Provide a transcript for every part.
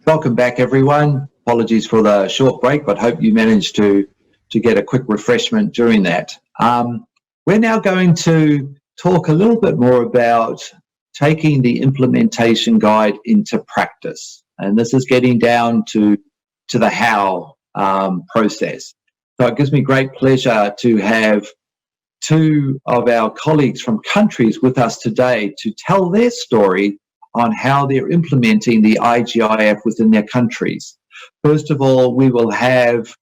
Welcome back, everyone. Apologies for the short break, but hope you managed to get a quick refreshment during that. We're now going to talk a little bit more about taking the implementation guide into practice. And this is getting down to the how process. So it gives me great pleasure to have two of our colleagues from countries with us today to tell their story on how they're implementing the IGIF within their countries. First of all, we will have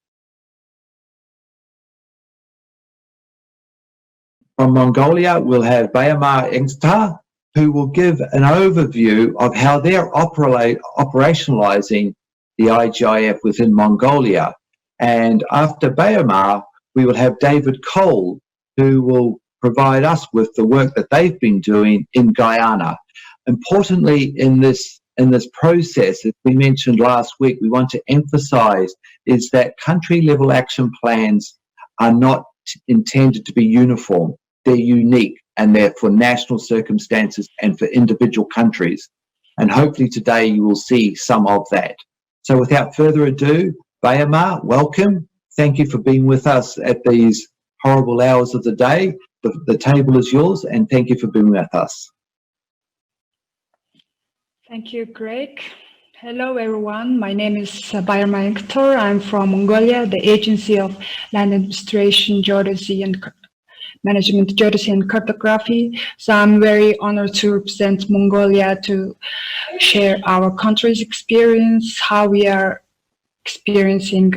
from Mongolia, we'll have Bayamar Engstar, who will give an overview of how they're operationalizing the IGIF within Mongolia. And after Bayamar, we will have David Cole, who will provide us with the work that they've been doing in Guyana. Importantly, in this process, as we mentioned last week, we want to emphasize is that country-level action plans are not intended to be uniform. They're unique, and they're for national circumstances and for individual countries. And hopefully today you will see some of that. So without further ado, Bayamar, welcome. Thank you for being with us at these horrible hours of the day. The table is yours, and thank you for being with us. Thank you, Greg. Hello, everyone. My name is Bayamar Engstar. I'm from Mongolia, the Agency of Land Administration, Geodesy and Management, Geodesy and Cartography. So I'm very honored to represent Mongolia to share our country's experience, how we are experiencing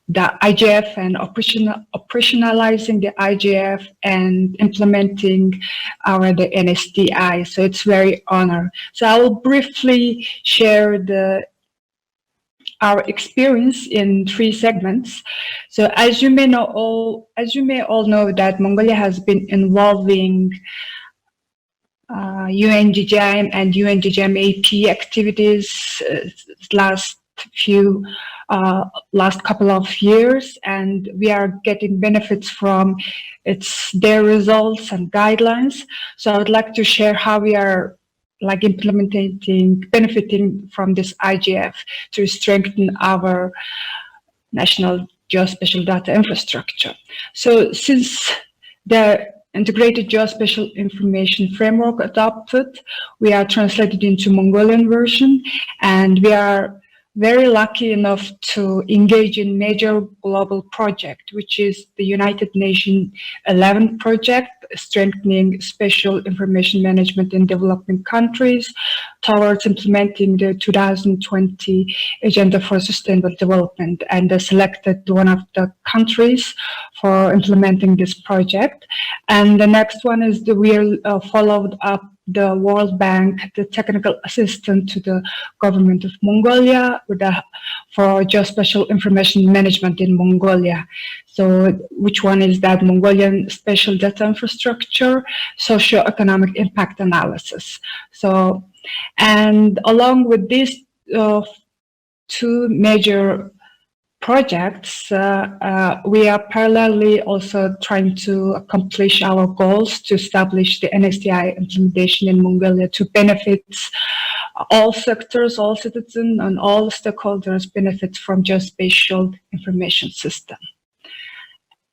the IGF and operationalizing the IGF and implementing the NSDI. So it's very honor. So I will briefly share our experience in 3 segments. So as you may all know that Mongolia has been involving UN-GGIM and UN-GGIM AP activities last couple of years, and we are getting benefits from their results and guidelines. So I would like to share how we are benefiting from this IGF to strengthen our national geospatial data infrastructure. So since the integrated geospatial information framework adopted, we are translated into Mongolian version, and we are very lucky enough to engage in major global project, which is the United Nations 11 project, strengthening spatial information management in developing countries towards implementing the 2020 Agenda for Sustainable Development, and selected one of the countries for implementing this project. And the next one is we followed up the World Bank, the technical assistant to the government of Mongolia for geospatial information management in Mongolia. So which one is that? Mongolian spatial data infrastructure, socio-economic impact analysis. So, and along with these 2 major projects, we are parallelly also trying to accomplish our goals to establish the NSDI implementation in Mongolia to benefit all sectors, all citizens, and all stakeholders benefit from geospatial information system.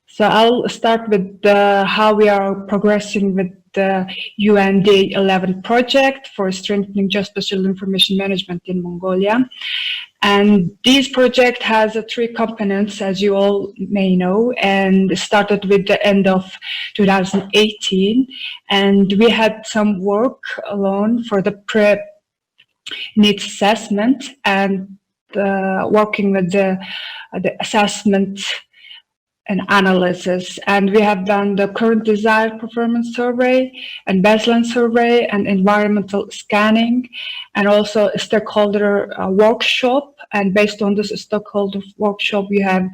So I'll start with how we are progressing with the UN-GGIM project for strengthening geospatial information management in Mongolia. And this project has 3 components, as you all may know, and started with the end of 2018. And we had some work alone for the pre-needs assessment and working with the assessment and analysis. And we have done the current desired performance survey and baseline survey and environmental scanning, and also a stakeholder workshop. And based on this stakeholder workshop, we have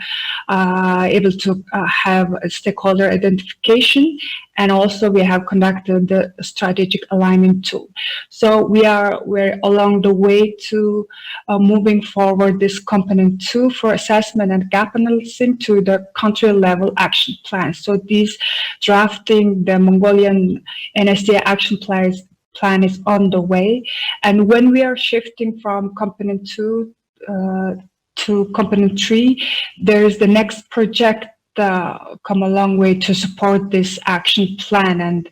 able to have a stakeholder identification, and also we have conducted the strategic alignment tool. So we're along the way to moving forward this component 2 for assessment and gap analysis to the country level action plans. So these drafting the Mongolian NSDI action plan is on the way. And when we are shifting from component 2 to component 3, there is the next project come a long way to support this action plan and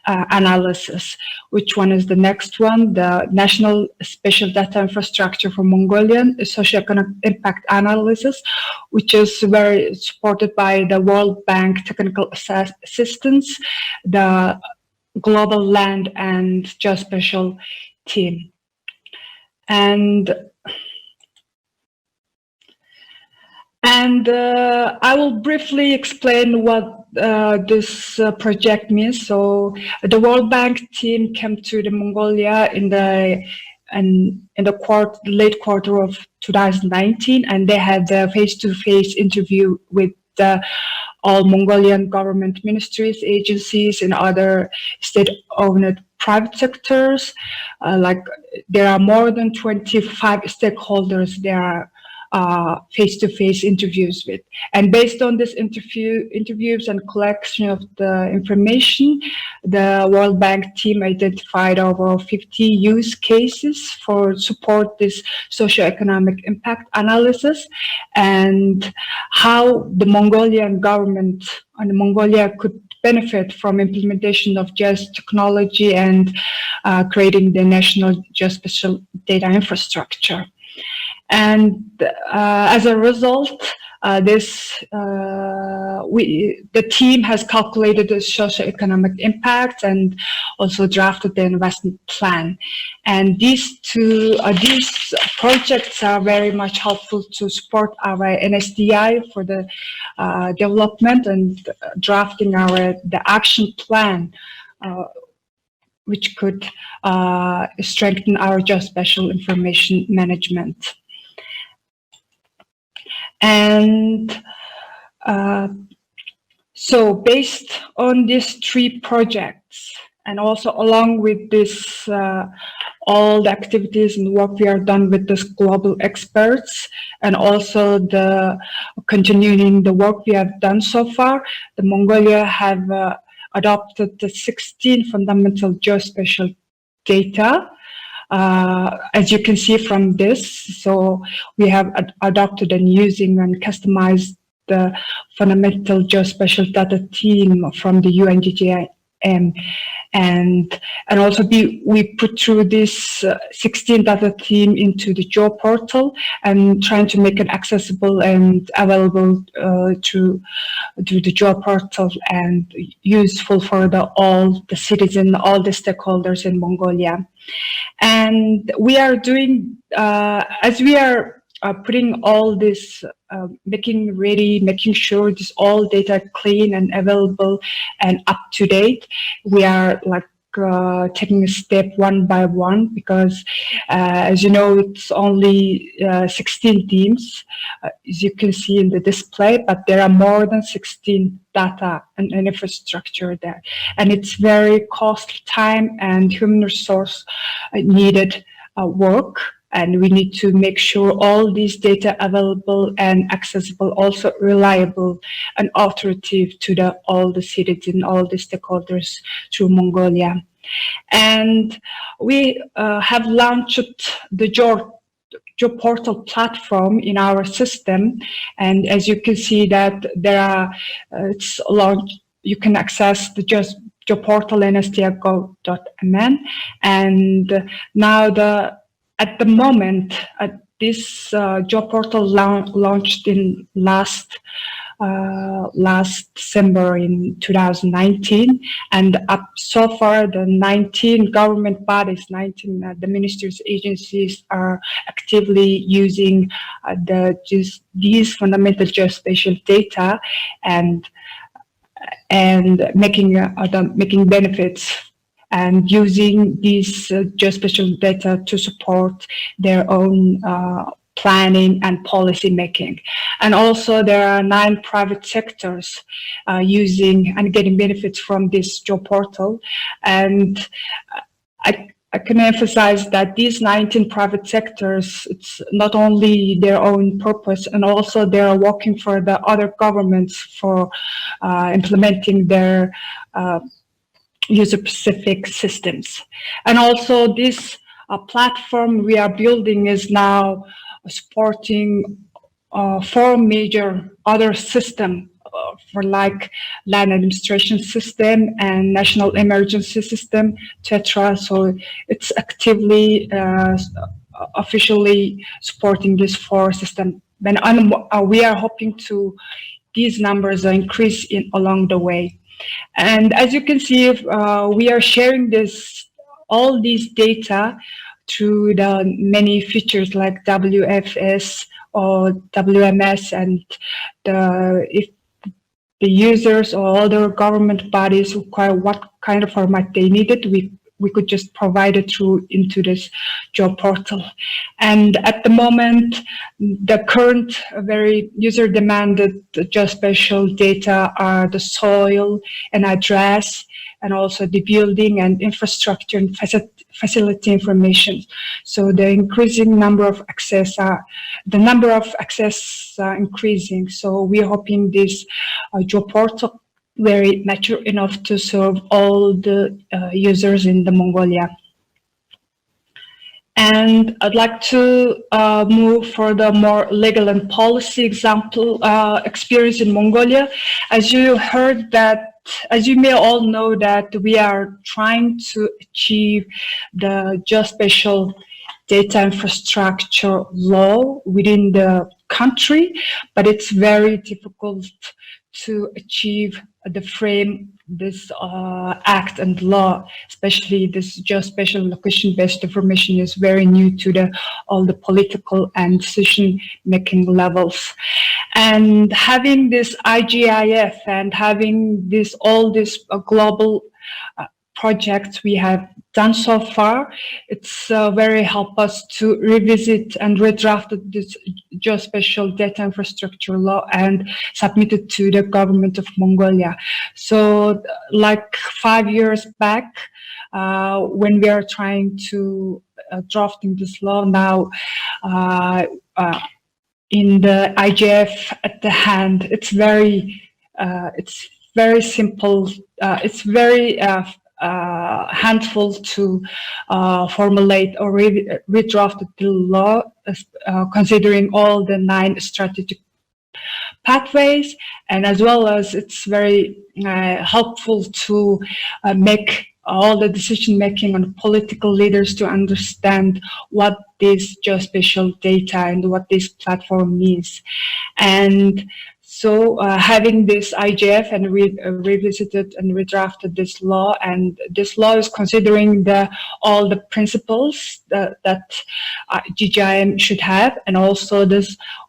analysis. Which one is the next one? The National Spatial Data Infrastructure for Mongolian Socioeconomic Impact Analysis, which is very supported by the World Bank Technical Assistance, the Global Land and Geospatial team. And I will briefly explain what this project means. So the World Bank team came to the Mongolia in the late quarter of 2019, and they had a face-to-face interview with all Mongolian government ministries, agencies, and other state-owned private sectors. Like there are more than 25 stakeholders there are face-to-face interviews with. And based on this interviews and collection of the information, the World Bank team identified over 50 use cases for support this socioeconomic impact analysis and how the Mongolian government and Mongolia could benefit from implementation of GIS technology and creating the national geospatial data infrastructure. And as a result, the team has calculated the socioeconomic impact and also drafted the investment plan. And these projects are very much helpful to support our NSDI for the development and drafting the action plan, which could strengthen our geospatial information management. And so based on these 3 projects, and also along with this, all the activities and work we are done with this global experts, and also the continuing the work we have done so far, the Mongolia have adopted the 16 fundamental geospatial data. As you can see from this, so we have adopted and using and customized the fundamental geospatial data team from the UN-GGIM, and also we put through this 16 data team into the GeoPortal and trying to make it accessible and available to the GeoPortal and useful for all the citizens, all the stakeholders in Mongolia. And we are doing, as we are putting all this, making sure this all data clean and available and up to date, we are like taking a step one by one, because as you know, it's only 16 teams, as you can see in the display, but there are more than 16 data and infrastructure there. And it's very costly time and human resource needed work. And we need to make sure all these data available and accessible, also reliable and authoritative to all the citizens, all the stakeholders through Mongolia. And we have launched the GeoPortal platform in our system. And as you can see that there are, it's launched, you can access the GeoPortal nsdia.gov.mn. And now at the moment, this GeoPortal launched in last December in 2019, and up so far the 19 government bodies, the ministries, agencies are actively using these fundamental geospatial data and making benefits and using these geospatial data to support their own planning and policy making. And also there are 9 private sectors using and getting benefits from this GeoPortal. And I can emphasize that these 19 private sectors, it's not only their own purpose, and also they are working for the other governments for implementing their user-specific systems. And also this platform we are building is now supporting 4 major other systems for like land administration system and national emergency system, etc. So it's actively, officially supporting this 4 system. And we are hoping to these numbers increase along the way. And as you can see, we are sharing all these data through the many features like WFS or WMS, and if the users or other government bodies require what kind of format they needed, we could just provide it into this job portal. And at the moment, the current very user demanded geospatial data are the soil and address, and also the building and infrastructure and facility information. So the increasing number of access increasing. So we're hoping this job portal very mature enough to serve all the users in the Mongolia. And I'd like to move for the more legal and policy example experience in Mongolia. As you may all know that we are trying to achieve the geospatial data infrastructure law within the country, but it's very difficult to achieve this act and law, especially this geospatial location-based information is very new to all the political and decision-making levels. And having this IGIF and having all these global projects we have done so far, it's very help us to revisit and redraft this geospatial data infrastructure law and submit it to the government of Mongolia. So like 5 years back, when we are trying to drafting this law now, in the IGF at the hand, it's very simple. It's very handful to formulate or redraft the law, considering all the 9 strategic pathways, and as well as it's very helpful to make all the decision making on political leaders to understand what this geospatial data and what this platform means. And so having this IGF and revisited and redrafted this law, and this law is considering all the principles that GGIM should have, and also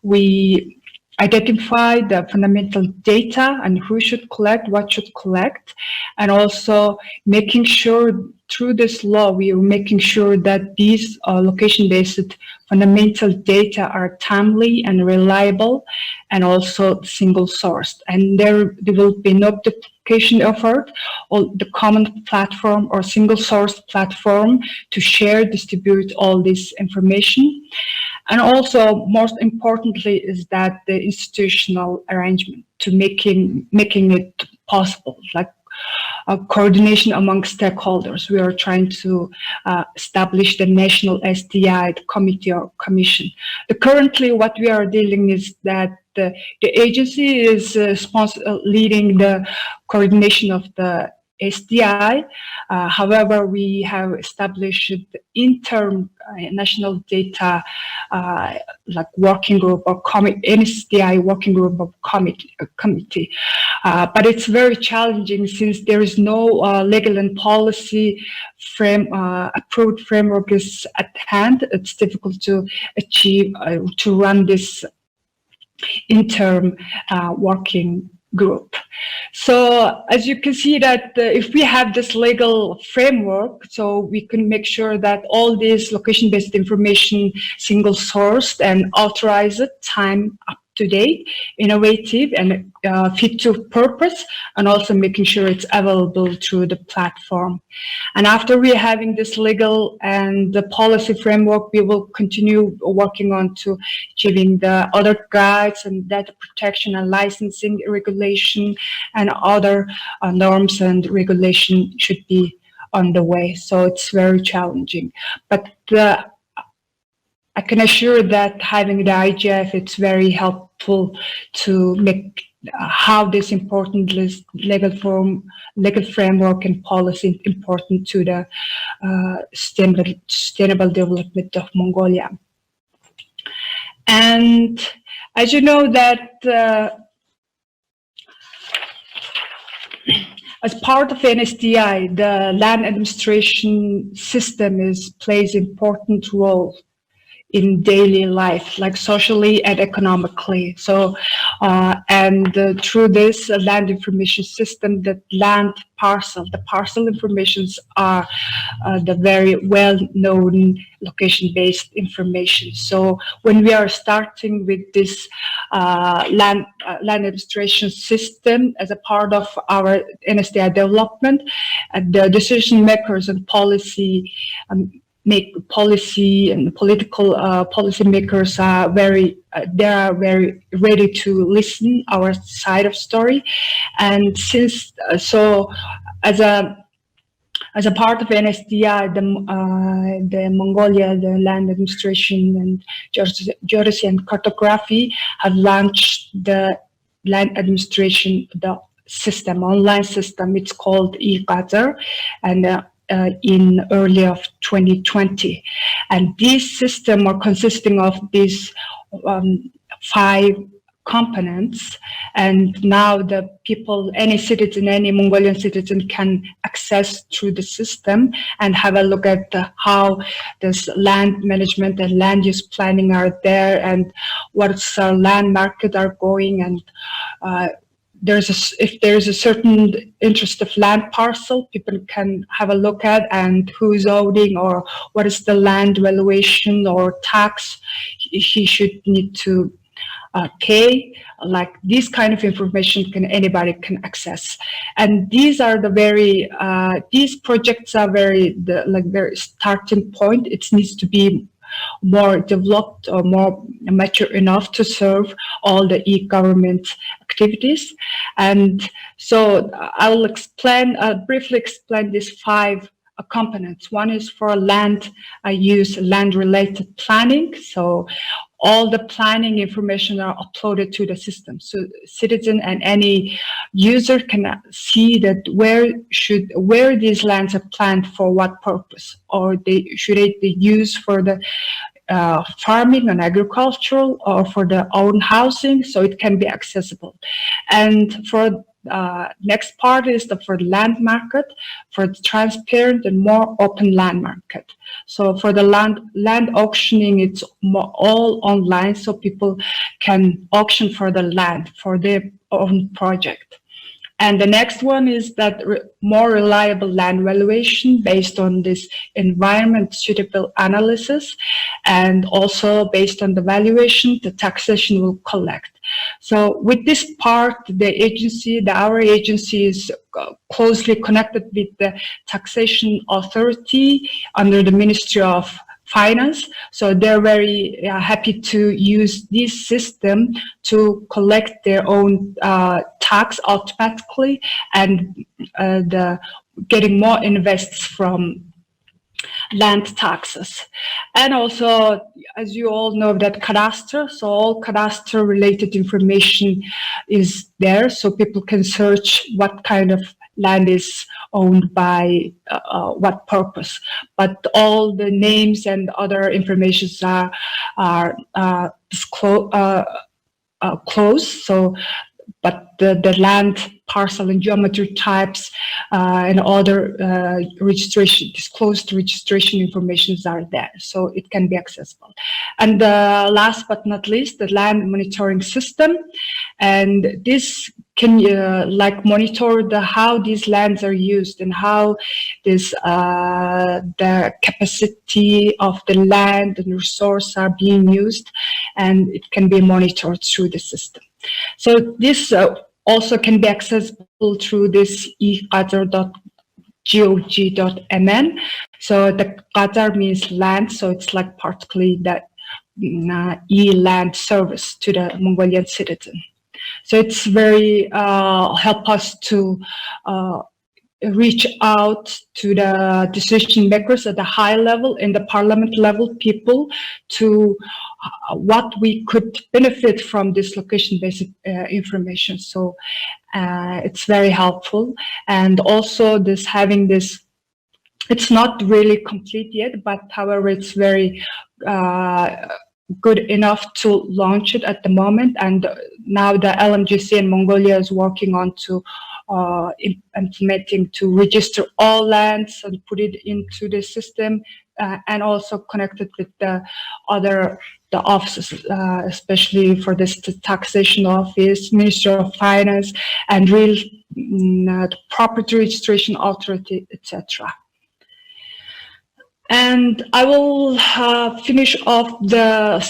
we identify the fundamental data and who should collect, what should collect, and also making sure through this law we are making sure that these location-based fundamental data are timely and reliable, and also single-sourced. And there will be no duplication effort, or the common platform or single-source platform to share, distribute all this information. And also, most importantly, is that the institutional arrangement to making it possible, like coordination among stakeholders. We are trying to establish the national SDI committee or commission. Currently, what we are dealing is that the agency is leading the coordination of the SDI. However, we have established interim national data like working group or NSDI working group or committee. But it's very challenging since there is no legal and policy approved framework is at hand. It's difficult to achieve, to run this interim working group. So as you can see that if we have this legal framework, so we can make sure that all this location-based information single-sourced and authorized time up to date, innovative, and fit to purpose, and also making sure it's available through the platform. And after we're having this legal and the policy framework, we will continue working on to achieving the other guides and data protection and licensing regulation and other norms and regulation should be on the way. So it's very challenging. But I can assure that having the IGF, it's very helpful to make how this important legal framework and policy important to the sustainable development of Mongolia. And as you know that as part of NSDI, the land administration system plays an important role in daily life, like socially and economically. So, through this land information system, the land parcel, the parcel informations are the very well-known location-based information. So when we are starting with this land administration system as a part of our NSDI development, the decision makers and policy and political policy makers are very ready to listen our side of story. And since as a part of NSDI, the Mongolia, the land administration and geodesy and cartography have launched the land administration system, online system. It's called e-Gather, and in early of 2020. And this system are consisting of these 5 components, and now the people, any citizen, any Mongolian citizen can access through the system and have a look at how this land management and land use planning are there, and what's our land market are going, and if there's a certain interest of land parcel, people can have a look at, and who's owning, or what is the land valuation or tax he should need to pay. Like this kind of information anybody can access. And these are these projects are very starting point. It needs to be more developed or more mature enough to serve all the e-government activities. And so I'll briefly explain these 5 components. One is for land use, land-related planning. So all the planning information are uploaded to the system. So citizen and any user can see that where these lands are planned for what purpose, or should they be used for the farming and agricultural, or for their own housing, so it can be accessible. And for next part is for the land market, for the transparent and more open land market. So for the land auctioning, it's all online, so people can auction for the land for their own project. And the next one is that more reliable land valuation based on this environment suitable analysis, and also based on the valuation, the taxation will collect. So with this part, our agency is closely connected with the taxation authority under the Ministry of Finance. So they're very happy to use this system to collect their own tax automatically, and getting more invests from land taxes. And also, as you all know, that cadastre, so all cadastre related information is there, so people can search what kind of land is owned by what purpose. But all the names and other informations are closed. So, but the land parcel and geometry types and other disclosed registration informations are there, so it can be accessible. And last but not least, the land monitoring system, and this can like monitor how these lands are used and how this the capacity of the land and resource are being used, and it can be monitored through the system. So this also can be accessible through this eqatar.gog.mn. So the Qatar means land, so it's like particularly that e-land service to the Mongolian citizen. So it's very help us to reach out to the decision makers at the high level, in the parliament level, people, to what we could benefit from this location-based information. So it's very helpful. And also this having this, it's not really complete yet, but however, it's very good enough to launch it at the moment. And now the LMGC in Mongolia is working on to implementing to register all lands and put it into the system, and also connected with the other offices, especially for this the taxation office, Ministry of Finance, and real property registration authority, etc. And I will finish off the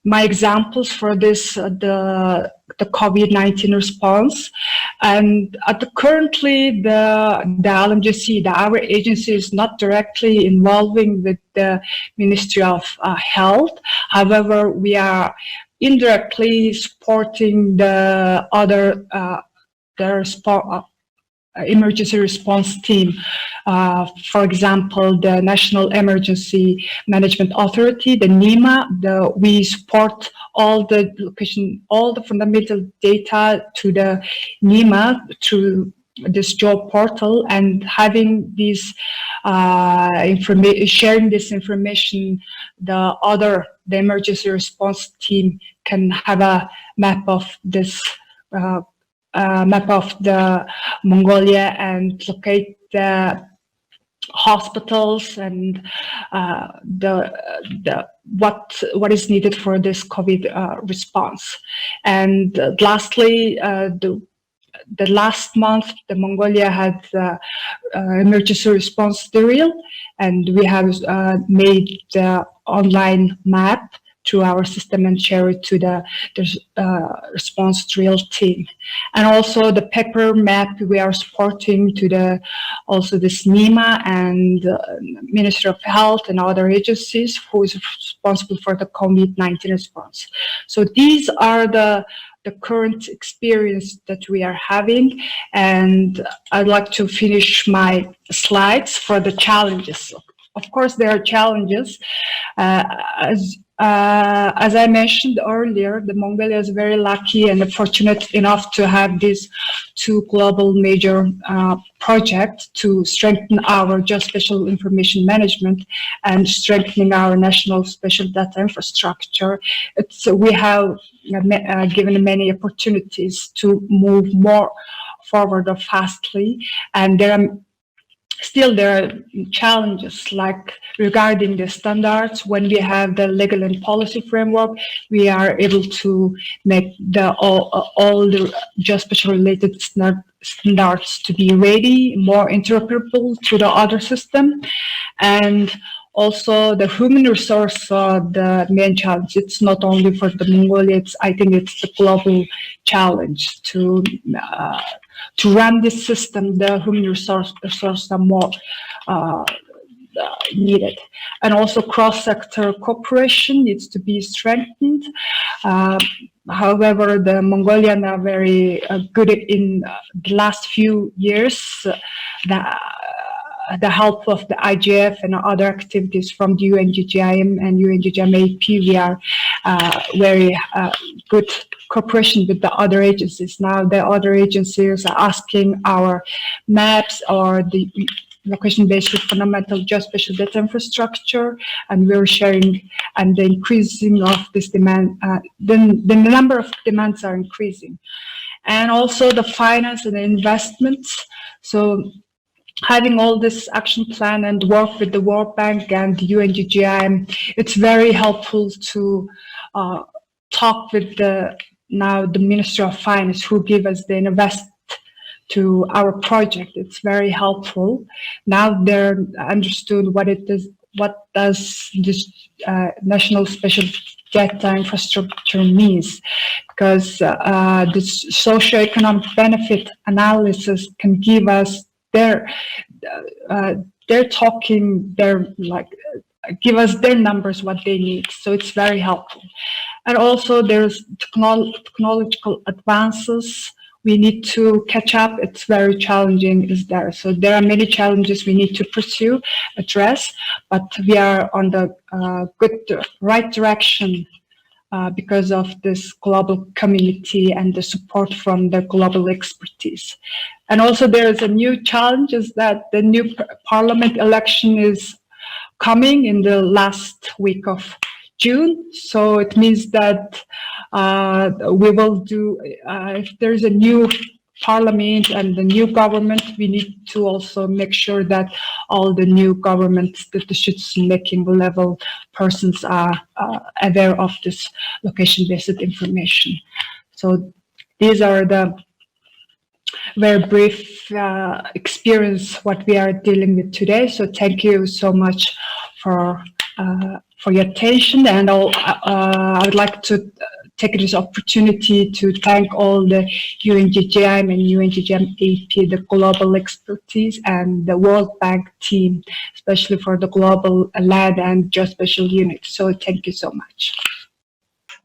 my examples for this the COVID-19 response. And currently the LMGC, our agency, is not directly involving with the Ministry of Health. However, we are indirectly supporting the other emergency response team. For example, the National Emergency Management Authority, the NEMA, we support all the location, all the fundamental data to the NEMA through this job portal, and having these sharing this information, the emergency response team can have a map of this map of the Mongolia and locate the hospitals and what is needed for this COVID response. And lastly, the last month, the Mongolia had emergency response drill, and we have made the online map through our system and share it to the response drill team. And also the paper map we are supporting to also this NEMA and Ministry of Health and other agencies who is responsible for the COVID-19 response. So these are the current experience that we are having, and I'd like to finish my slides for the challenges. Of course, there are challenges. As I mentioned earlier, the Mongolia is very lucky and fortunate enough to have these two global major projects to strengthen our geospatial information management and strengthening our national spatial data infrastructure. We have given many opportunities to move more forward or fastly, and still there are challenges, like regarding the standards. When we have the legal and policy framework, we are able to make all the geospatial related standards to be ready, more interoperable to the other system. And also the human resource, the main challenge. It's not only for the Mongolia, I think it's the global challenge to run this system. The human resource are more needed. And also cross-sector cooperation needs to be strengthened. However, the Mongolian are very good in the last few years. The help of the IGF and other activities from the UN-GGIM and UN-GGIM AP, we are very good cooperation with the other agencies. Now the other agencies are asking our maps or the location-based fundamental geospatial data infrastructure, and we're sharing, and the increasing of this demand, the number of demands are increasing. And also the finance and the investments. So having all this action plan and work with the World Bank and the UN-GGIM, it's very helpful to talk with the now the Ministry of Finance who give us the invest to our project. It's very helpful. Now they're understood what it is, what does this national special data infrastructure means, because this socioeconomic benefit analysis can give us their talking, give us their numbers, what they need. So it's very helpful. And also there's technological advances we need to catch up. It's very challenging, is there. So there are many challenges we need to pursue, address, but we are on the right direction because of this global community and the support from the global expertise. And also there is a new challenge, is that the new parliament election is coming in the last week of June. So it means that we will do, if there's a new parliament and the new government, we need to also make sure that all the new government decision-making level persons are aware of this location-based information. So these are the very brief experience what we are dealing with today. So thank you so much for your attention, and I would like to take this opportunity to thank all the UN-GGIM and UN-GGIM AP, the global expertise, and the World Bank team, especially for the global land and geospatial unit. So thank you so much.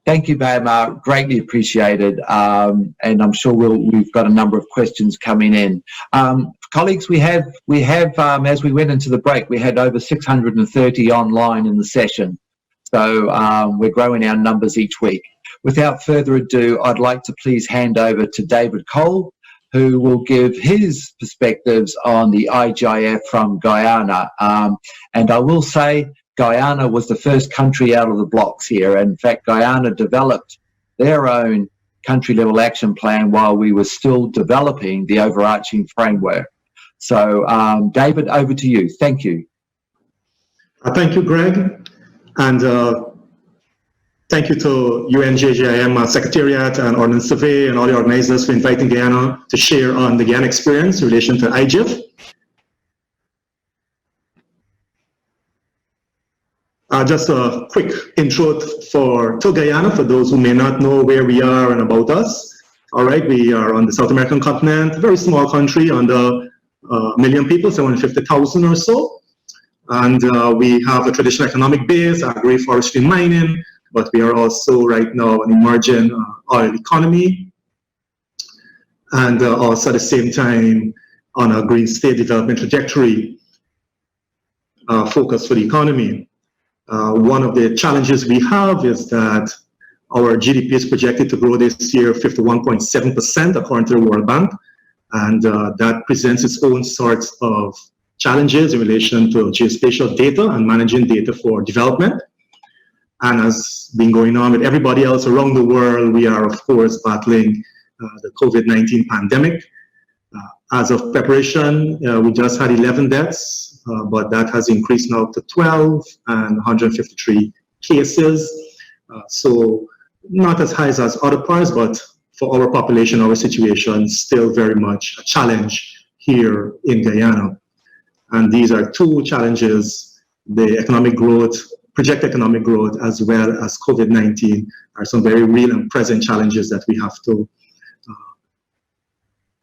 Thank you, Bayamar. Greatly appreciated. And I'm sure we've got a number of questions coming in. Colleagues, we have as we went into the break, we had over 630 online in the session. So we're growing our numbers each week. Without further ado, I'd like to please hand over to David Cole, who will give his perspectives on the IGIF from Guyana. And I will say, Guyana was the first country out of the blocks here. In fact, Guyana developed their own country-level action plan while we were still developing the overarching framework. So, David, over to you. Thank you. Thank you, Greg. And thank you to UN-GGIM Secretariat and Ordnance Survey and all the organizers for inviting Guyana to share on the Guyana experience in relation to IGIF. Just a quick intro to Guyana for those who may not know where we are and about us. All right, we are on the South American continent, a very small country, under 1 million people, 750,000 or so. And we have a traditional economic base, agri-forestry mining, but we are also right now an emerging oil economy. And also at the same time on a green state development trajectory focus for the economy. One of the challenges we have is that our GDP is projected to grow this year 51.7% according to the World Bank, and that presents its own sorts of challenges in relation to geospatial data and managing data for development. And as been going on with everybody else around the world, we are of course battling the COVID-19 pandemic. As of preparation, we just had 11 deaths. But that has increased now to 12 and 153 cases. So not as high as other parts, but for our population, our situation, still very much a challenge here in Guyana. And these are two challenges: the economic growth, projected economic growth, as well as COVID-19 are some very real and present challenges that we have to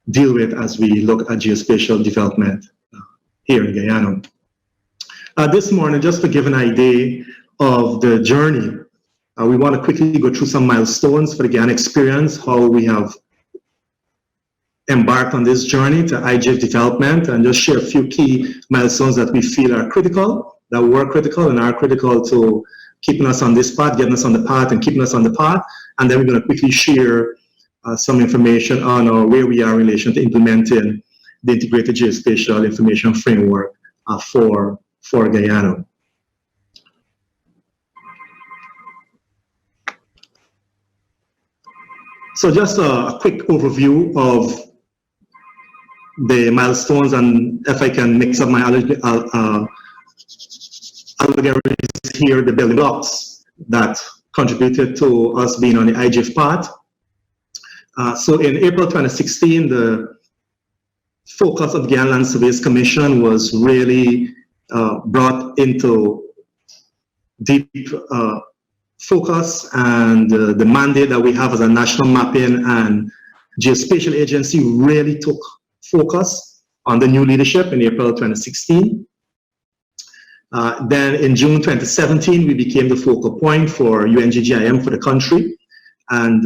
deal with as we look at geospatial development here in Guyana. This morning, just to give an idea of the journey, we want to quickly go through some milestones for the Guyana experience, how we have embarked on this journey to IGIF development, and just share a few key milestones that we feel are critical, that were critical and are critical to keeping us on this path, getting us on the path and keeping us on the path. And then we're going to quickly share some information on where we are in relation to implementing the integrated geospatial information framework for Guyana. So just a quick overview of the milestones, and if I can mix up my algorithm here, the building blocks that contributed to us being on the IGIF path. So in April 2016, the focus of the Guyana Land Surveys Commission was really brought into deep focus, and the mandate that we have as a national mapping and geospatial agency really took focus on the new leadership in April 2016. Then in June 2017, we became the focal point for UN-GGIM for the country, and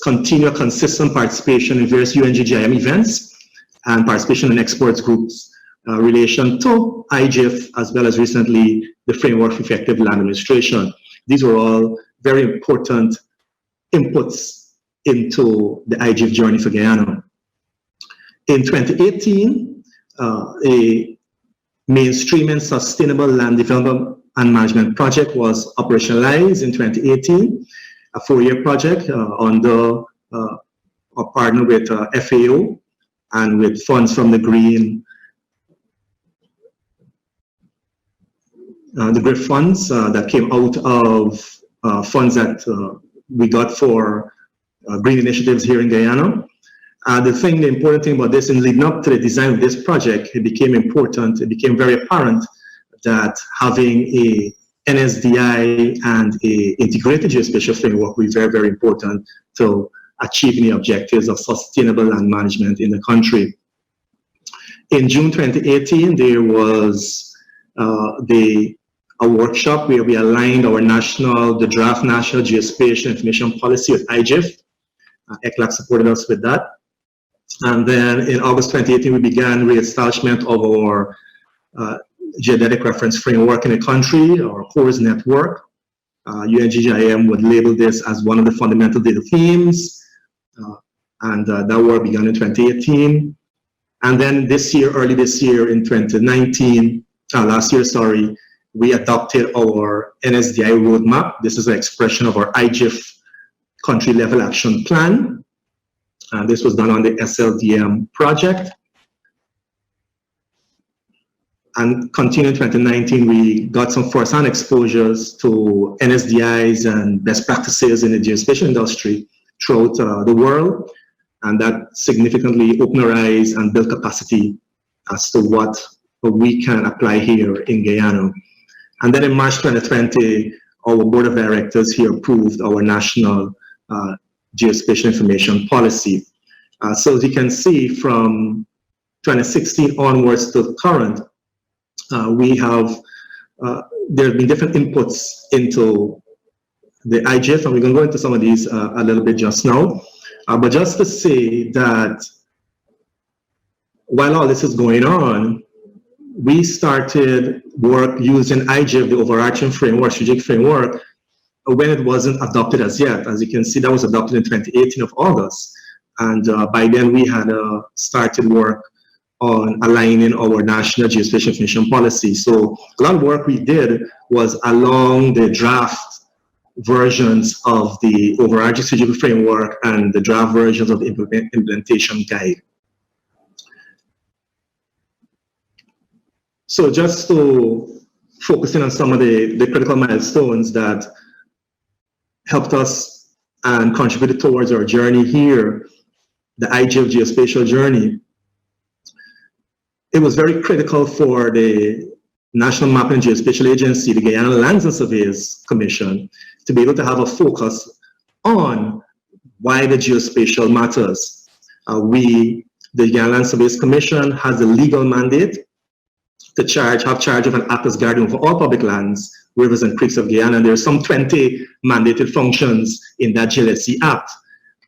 continue consistent participation in various UN-GGIM events and participation in experts groups relation to IGIF, as well as recently the Framework for Effective Land Administration. These were all very important inputs into the IGIF journey for Guyana. In 2018, a mainstreaming sustainable land development and management project was operationalized in 2018, a 4-year project under a partner with FAO and with funds from the GRIF funds that came out of funds that we got for green initiatives here in Guyana. The important thing about this, in leading up to the design of this project, it became important, it became very apparent that having a NSDI and a integrated geospatial framework will be very, very important to achieving the objectives of sustainable land management in the country. In June 2018, there was a workshop where we aligned our the draft national geospatial information policy with IGIF. ECLAC supported us with that. And then in August 2018, we began re-establishment of our geodetic reference framework in the country, our CORES network. UN-GGIM would label this as one of the fundamental data themes. And that work began in 2018. And then this year, early this year in 2019, last year, sorry, we adopted our NSDI roadmap. This is an expression of our IGIF country level action plan. This was done on the SLDM project. And continuing 2019, we got some first-hand exposures to NSDIs and best practices in the geospatial industry throughout the world. And that significantly opened our eyes and built capacity as to what we can apply here in Guyana. And then in March 2020, our board of directors here approved our national geospatial information policy. So as you can see, from 2016 onwards to current, we have, there have been different inputs into the IGIF, and we're going to go into some of these a little bit just now. But just to say that while all this is going on, we started work using IGIF, the overarching framework, strategic framework, when it wasn't adopted as yet. As you can see, that was adopted in 2018 of August. And by then we had started work on aligning our national geospatial information policy. So a lot of work we did was along the draft versions of the overarching strategic framework and the draft versions of the implementation guide. So just to focus in on some of the critical milestones that helped us and contributed towards our journey here, the IGIF geospatial journey. It was very critical for the National Mapping and Geospatial Agency, the Guyana Lands and Surveys Commission, to be able to have a focus on why the geospatial matters. The Guyana Land Surveys Commission has a legal mandate to have charge of an act as guardian for all public lands, rivers and creeks of Guyana. And there are some 20 mandated functions in that GLSC Act.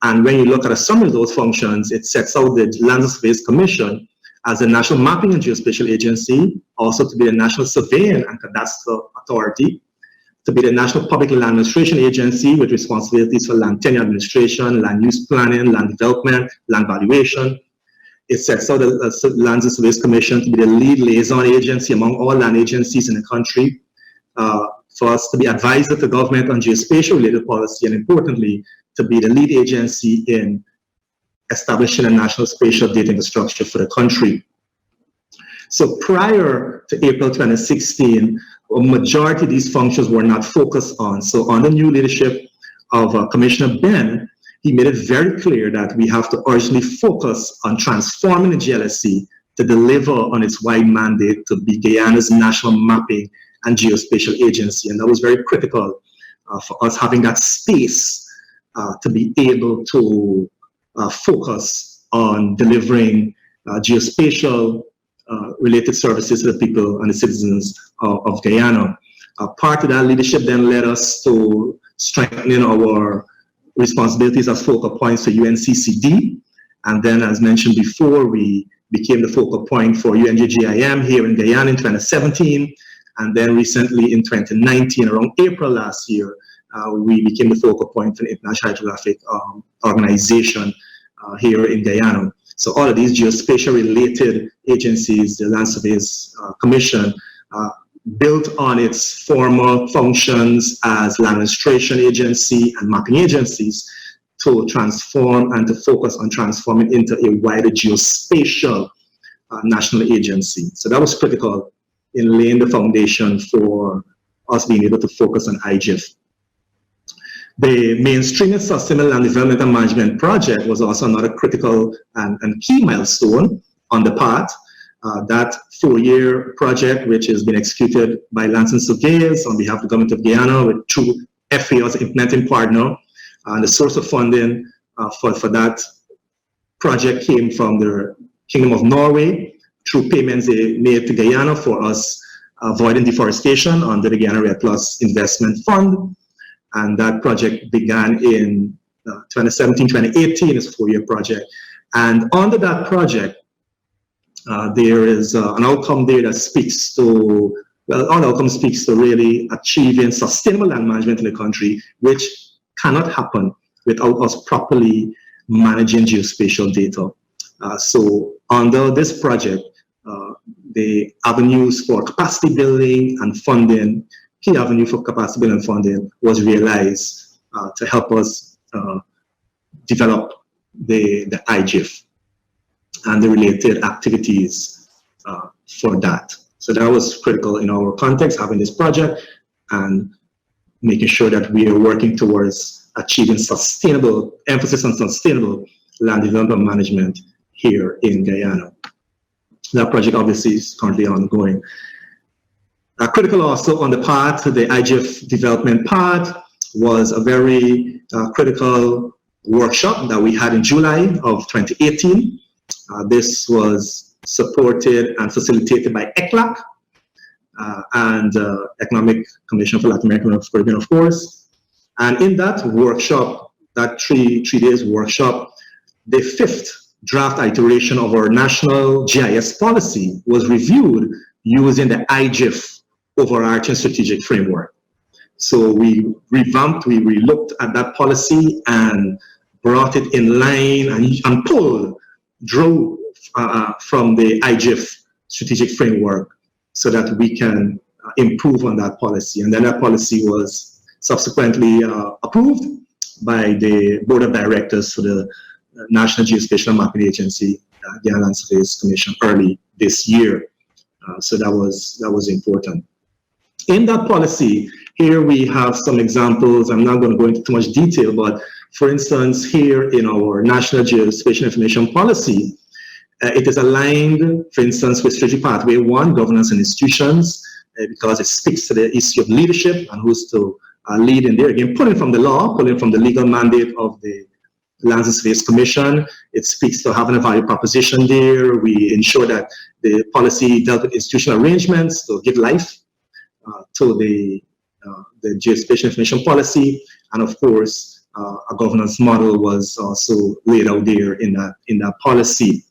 And when you look at a summary of those functions, it sets out the Land Surveys Commission as a national mapping and geospatial agency, also to be the national surveying and cadastral authority, to be the national public land administration agency with responsibilities for land tenure administration, land use planning, land development, land valuation. It sets out the Land Surveys Commission to be the lead liaison agency among all land agencies in the country, for us to be advisor to government on geospatial related policy, and importantly, to be the lead agency in establishing a national spatial data infrastructure for the country. So prior to April 2016, a majority of these functions were not focused on. So under new leadership of Commissioner Ben, he made it very clear that we have to urgently focus on transforming the GLSC to deliver on its wide mandate to be Guyana's national mapping and geospatial agency. And that was very critical for us having that space to be able to focus on delivering geospatial related services to the people and the citizens of Guyana. Part of that leadership then led us to strengthening our responsibilities as focal points to UNCCD. And then, as mentioned before, we became the focal point for UN-GGIM here in Guyana in 2017. And then recently in 2019, around April last year, we became the focal point for the International Hydrographic Organization here in Guyana. So all of these geospatial related agencies, the Land Surveyors Commission, built on its former functions as land administration agency and mapping agencies to transform and to focus on transforming into a wider geospatial national agency. So that was critical in laying the foundation for us being able to focus on IGIF. The mainstreaming sustainable land development and management project was also another critical and key milestone on the path. That 4-year project, which has been executed by Lands and Surveyors on behalf of the government of Guyana with through FAO as implementing partner. And the source of funding for that project came from the Kingdom of Norway through payments they made to Guyana for us avoiding deforestation under the Guyana Red Plus Investment Fund. And that project began in 2017, 2018, it's a 4-year project. And under that project, there is an outcome there that speaks to, well, our outcome speaks to really achieving sustainable land management in the country, which cannot happen without us properly managing geospatial data. So under this project, the avenues for capacity building and funding, key avenue for capacity building and funding was realized to help us develop the IGIF and the related activities for that. So that was critical in our context, having this project and making sure that we are working towards achieving sustainable, emphasis on sustainable land development management here in Guyana. That project obviously is currently ongoing. Critical also on the path, the IGIF development path, was a very critical workshop that we had in July of 2018. This was supported and facilitated by ECLAC and Economic Commission for Latin America and the Caribbean, of course. And in that workshop, that three days workshop, the 5th draft iteration of our national GIS policy was reviewed using the IGIF overarching strategic framework. So we revamped, we relooked at that policy and brought it in line and drew from the IGIF strategic framework so that we can improve on that policy. And then that policy was subsequently approved by the Board of Directors for the National Geospatial Mapping Agency, Guyana Land Surveyors Commission, early this year. So that was important. In that policy, here we have some examples. I'm not going to go into too much detail, but for instance, here in our National Geospatial Information Policy, it is aligned, for instance, with Strategic Pathway 1, Governance and Institutions, because it speaks to the issue of leadership and who's to lead in there. Again, pulling from the law, pulling from the legal mandate of the Lands and Surveyors Commission. It speaks to having a value proposition there. We ensure that the policy dealt with institutional arrangements to give life to the Geospatial Information Policy. And of course, a governance model was also laid out there in that policy.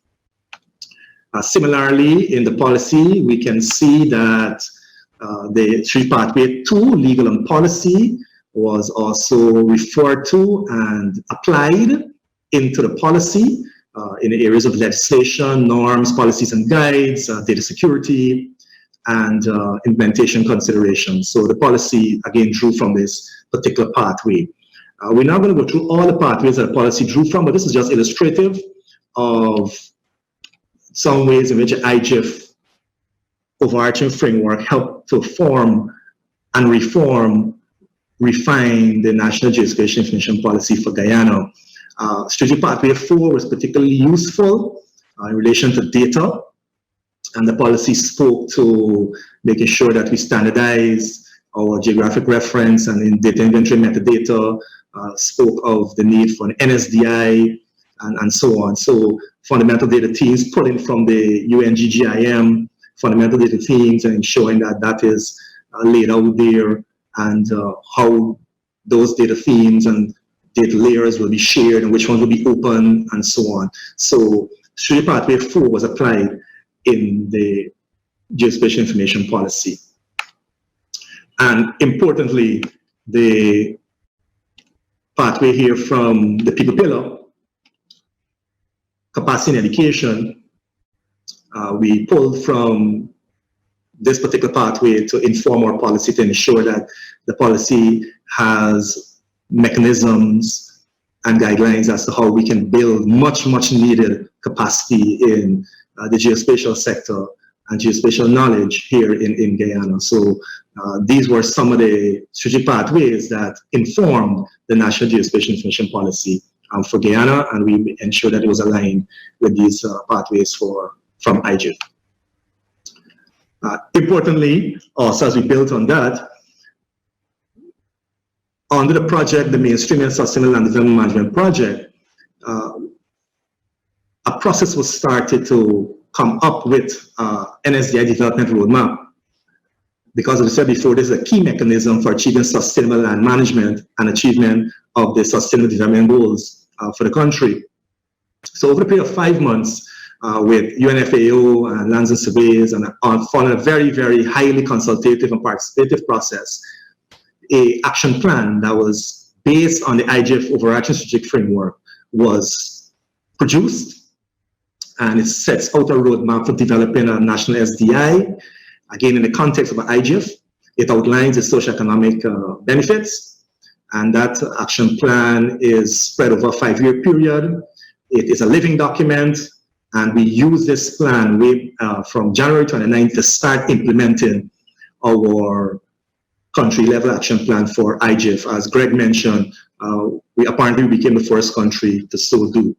Similarly, in the policy, we can see that the Strategic Pathway 2, legal and policy, was also referred to and applied into the policy in the areas of legislation, norms, policies and guides, data security, and implementation considerations. So the policy, again, drew from this particular pathway. We're not going to go through all the pathways that the policy drew from, but this is just illustrative of some ways in which the IGIF overarching framework helped to form and reform refine the National Geospatial Information Policy for Guyana. Strategic Pathway 4 was particularly useful in relation to data, and the policy spoke to making sure that we standardize our geographic reference and in data inventory metadata, spoke of the need for an NSDI and so on. So fundamental data themes pulling from the UN-GGIM, fundamental data themes, and ensuring that that is laid out there, and how those data themes and data layers will be shared and which ones will be open and so on. So Strategic Pathway 4 was applied in the Geospatial Information Policy. And importantly, the pathway here from the people pillar, capacity and education, we pulled from this particular pathway to inform our policy to ensure that the policy has mechanisms and guidelines as to how we can build much needed capacity in the geospatial sector and geospatial knowledge here in Guyana. So these were some of the strategic pathways that informed the National Geospatial Information Policy for Guyana, and we ensured that it was aligned with these pathways from IGIF. Importantly, also as we built on that, under the project, the Mainstreaming Sustainable Land Development Management Project, a process was started to come up with Sdi Development Roadmap. Because as I said before, this is a key mechanism for achieving sustainable land management and achievement of the Sustainable Development Goals for the country. So over a period of 5 months, with UNFAO and Lands and Surveys, and following a very highly consultative and participative process, an action plan that was based on the IGF overarching strategic framework was produced, and it sets out a roadmap for developing a national SDI. Again, in the context of an IGF, it outlines the socioeconomic benefits, and that action plan is spread over a 5-year period. It is a living document, and we use this plan from January 29th to start implementing our country-level action plan for IGF. As Greg mentioned, we apparently became the first country to so do.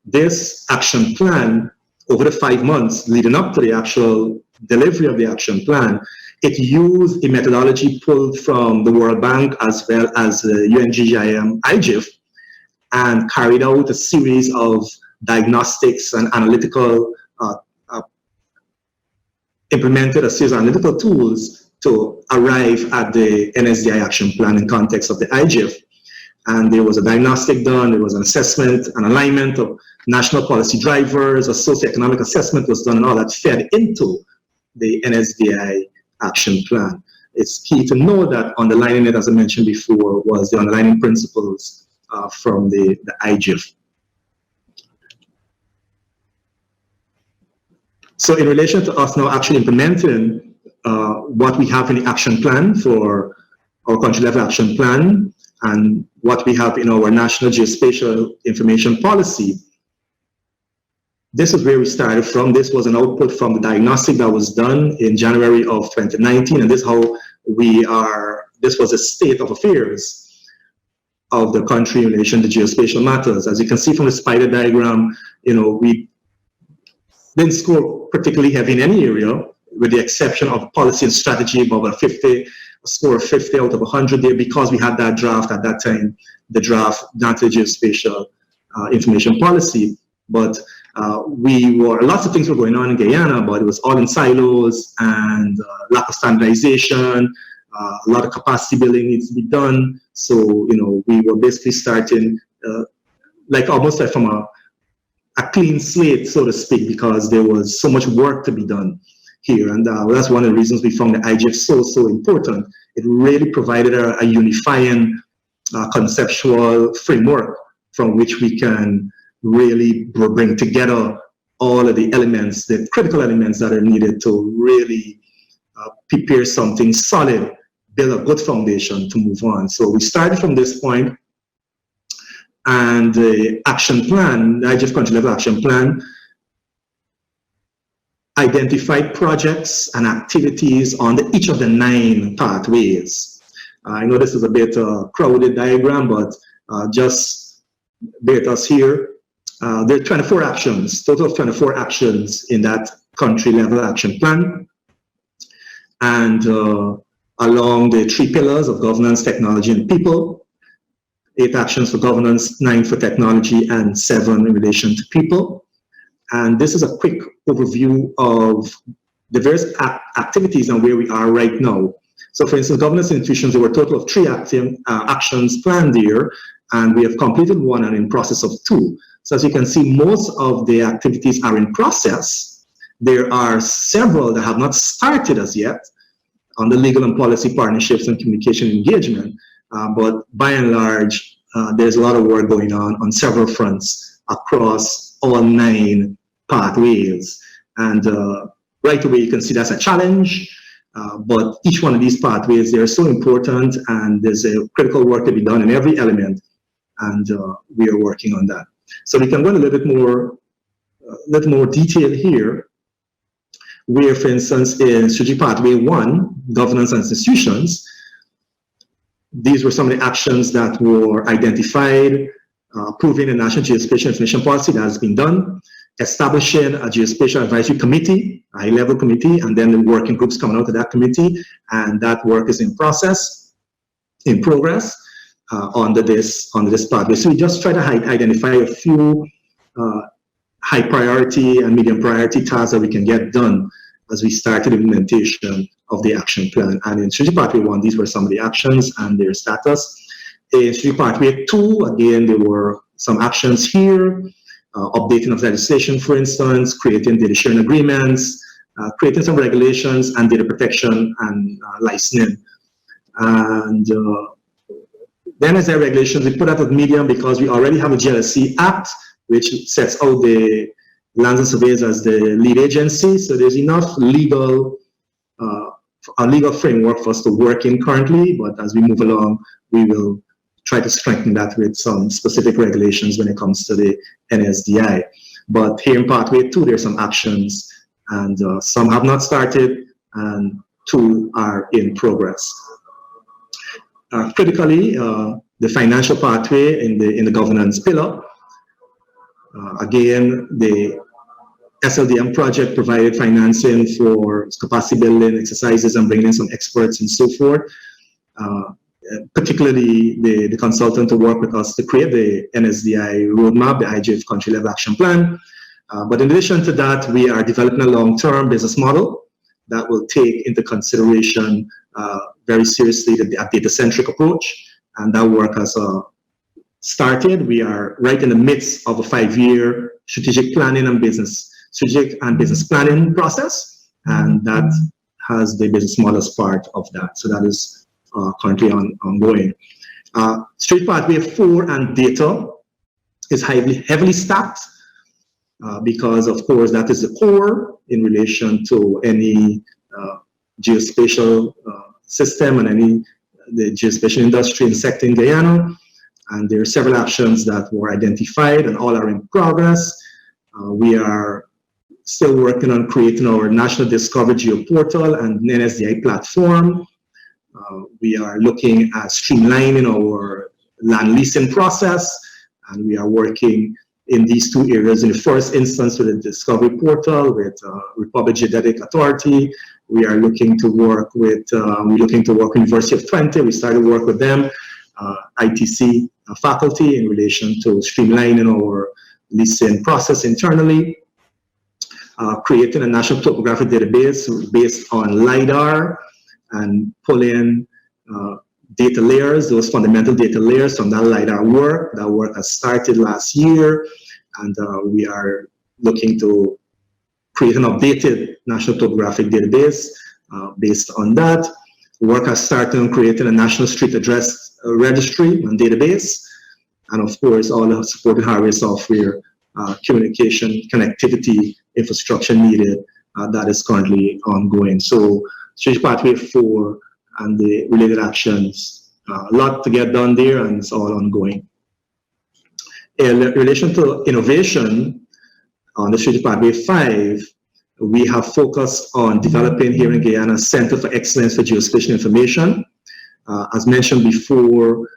This action plan, over the 5 months leading up to the actual delivery of the action plan, it used a methodology pulled from the World Bank as well as the UN-GGIM IGIF, and carried out a series of diagnostics and analytical, implemented a series of analytical tools to arrive at the NSDI action plan in context of the IGIF. And there was a diagnostic done, there was an assessment, an alignment of national policy drivers, a socioeconomic assessment was done, and all that fed into the NSDI action plan. It's key to know that underlining it, as I mentioned before, was the underlining principles from the IGIF. So in relation to us now actually implementing what we have in the action plan for our country level action plan and what we have in our National Geospatial Information Policy, this is where we started from. This was an output from the diagnostic that was done in January of 2019, and this is how we are, this was a state of affairs of the country in relation to geospatial matters. As you can see from the spider diagram, we didn't score particularly heavy in any area, with the exception of policy and strategy, about a score of 50 out of 100 there, because we had that draft at that time, the draft National Geospatial Information Policy. But lots of things were going on in Guyana, but it was all in silos and lack of standardization, a lot of capacity building needs to be done. So, we were basically starting almost like from a clean slate, so to speak, because there was so much work to be done here. And that's one of the reasons we found the IGF so important. It really provided a unifying conceptual framework from which we can really bring together all of the elements, the critical elements that are needed to really prepare something solid, build a good foundation to move on. So we started from this point, and the action plan, the IGF country level action plan, identified projects and activities on each of the 9 pathways. I know this is a bit crowded diagram, but just bear with us here. There are 24 actions, total of 24 actions in that country level action plan. And along the 3 pillars of governance, technology, and people, 8 actions for governance, 9 for technology, and 7 in relation to people. And this is a quick overview of the various activities and where we are right now. So for instance, governance institutions, there were a total of 3 actions planned here, and we have completed 1 and in process of 2. So as you can see, most of the activities are in process. There are several that have not started as yet on the legal and policy partnerships and communication engagement. But by and large, there's a lot of work going on several fronts across all 9 pathways. And right away, you can see that's a challenge. But each one of these pathways, they're so important, and there's a critical work to be done in every element. And we are working on that. So we can go into a little more detail here, where, for instance, in strategic pathway 1, governance and institutions, these were some of the actions that were identified, approving a national geospatial information policy that has been done, establishing a geospatial advisory committee, a high-level committee, and then the working groups coming out of that committee, and that work is in progress, under this pathway. So we just try to identify a few high priority and medium priority tasks that we can get done as we started implementation of the action plan. And in strategic pathway 1, these were some of the actions and their status. In strategic pathway 2, again, there were some actions here, updating of legislation, for instance, creating data sharing agreements, creating some regulations and data protection and licensing. And then as the regulations, we put out of medium because we already have a GLSC Act, which sets out the lands and surveys as the lead agency. So there's enough legal framework for us to work in currently, but as we move along, we will try to strengthen that with some specific regulations when it comes to the NSDI. But here in pathway 2, there's some actions, and some have not started, and 2 are in progress. Critically, the financial pathway in the governance pillar. Again, the SLDM project provided financing for capacity building exercises and bringing in some experts and so forth. Particularly the consultant to work with us to create the NSDI roadmap, the IGF country level action plan. But in addition to that, we are developing a long-term business model that will take into consideration very seriously the data-centric approach, and that work has started. We are right in the midst of a 5-year strategic and business planning process, and that has the business model as part of that. So that is currently ongoing. Strategic pathway 4 and data is heavily stacked because, of course, that is the core in relation to any geospatial system and the geospatial industry and sector in Guyana. And there are several actions that were identified and all are in progress. We are still working on creating our National Discovery Geoportal and NSDI platform. We are looking at streamlining our land leasing process, and we are working in these 2 areas. In the first instance, with the Discovery Portal with Republic Geodetic Authority. We are looking to work with University of Twente. We started work with them, ITC faculty, in relation to streamlining our leasing process internally. Creating a national topographic database based on LiDAR and pulling data layers, those fundamental data layers from that LiDAR work. That work has started last year, and we are looking to create an updated national topographic database based on that. Work has started on creating a national street address registry and database, and of course, all the supporting hardware, software, communication, connectivity, infrastructure needed, that is currently ongoing. So strategic pathway 4 and the related actions, a lot to get done there, and it's all ongoing. In relation to innovation, on the strategic pathway 5, we have focused on developing here in Guyana a Center for Excellence for Geospatial Information. As mentioned before,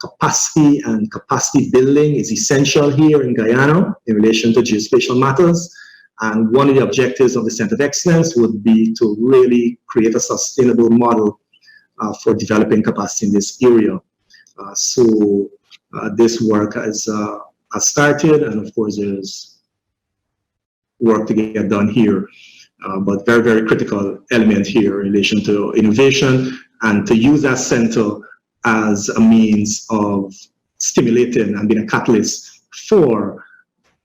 capacity and capacity building is essential here in Guyana in relation to geospatial matters. And one of the objectives of the Center of Excellence would be to really create a sustainable model for developing capacity in this area. So this work has started, and of course there's work to get done here, but very, very critical element here in relation to innovation and to use that center as a means of stimulating and being a catalyst for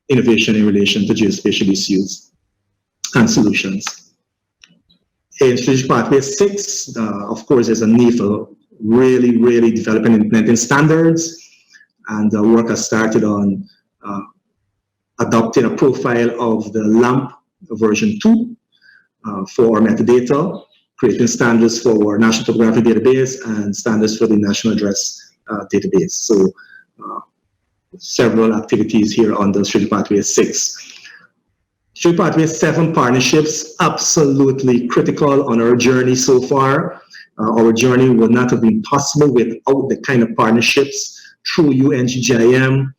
innovation in relation to geospatial issues and solutions. In Strategic Pathway 6, of course, there's a need for really developing and implementing standards, and work has started on adopting a profile of the LAMP version 2 for our metadata, creating standards for our National Topographic Database and standards for the National Address Database. So several activities here on the Strategic Pathway 6. Strategic Pathway 7 partnerships, absolutely critical on our journey so far. Our journey would not have been possible without the kind of partnerships through UN-GGIM,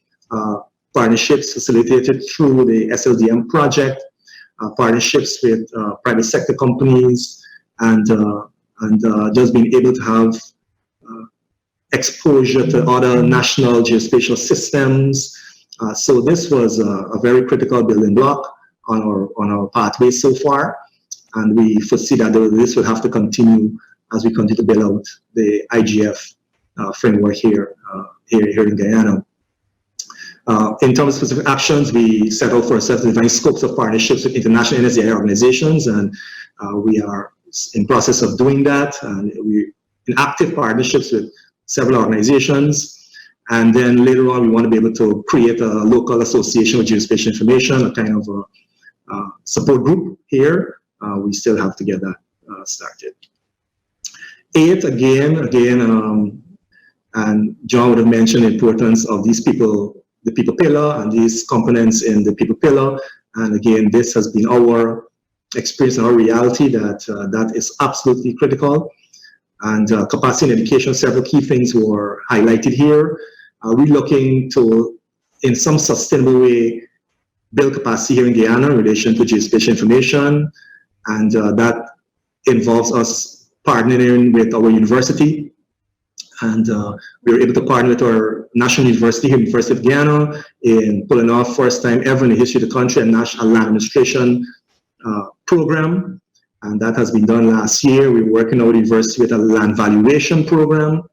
partnerships facilitated through the SLDM project, partnerships with private sector companies, and just being able to have exposure to other national geospatial systems. So this was a very critical building block on our pathway so far, and we foresee that this will have to continue as we continue to build out the IGF framework here in Guyana. In terms of specific actions, we set out for ourselves to define scopes of partnerships with international NSDI organizations, and we are in process of doing that. And we're in active partnerships with several organizations. And then later on, we want to be able to create a local association with geospatial information, a kind of a support group here. We still have to get that started. 8, again, and John would have mentioned the importance of these people, the people pillar, and these components in the people pillar. And again, this has been our experience and our reality that that is absolutely critical. And capacity and education, several key things were highlighted here. We're looking to, in some sustainable way, build capacity here in Guyana in relation to geospatial information, and that involves us partnering with our university. And we were able to partner with our national university, University of Guyana, in pulling off first time ever in the history of the country a national land administration program. And that has been done last year. We're working with our university with a land valuation program,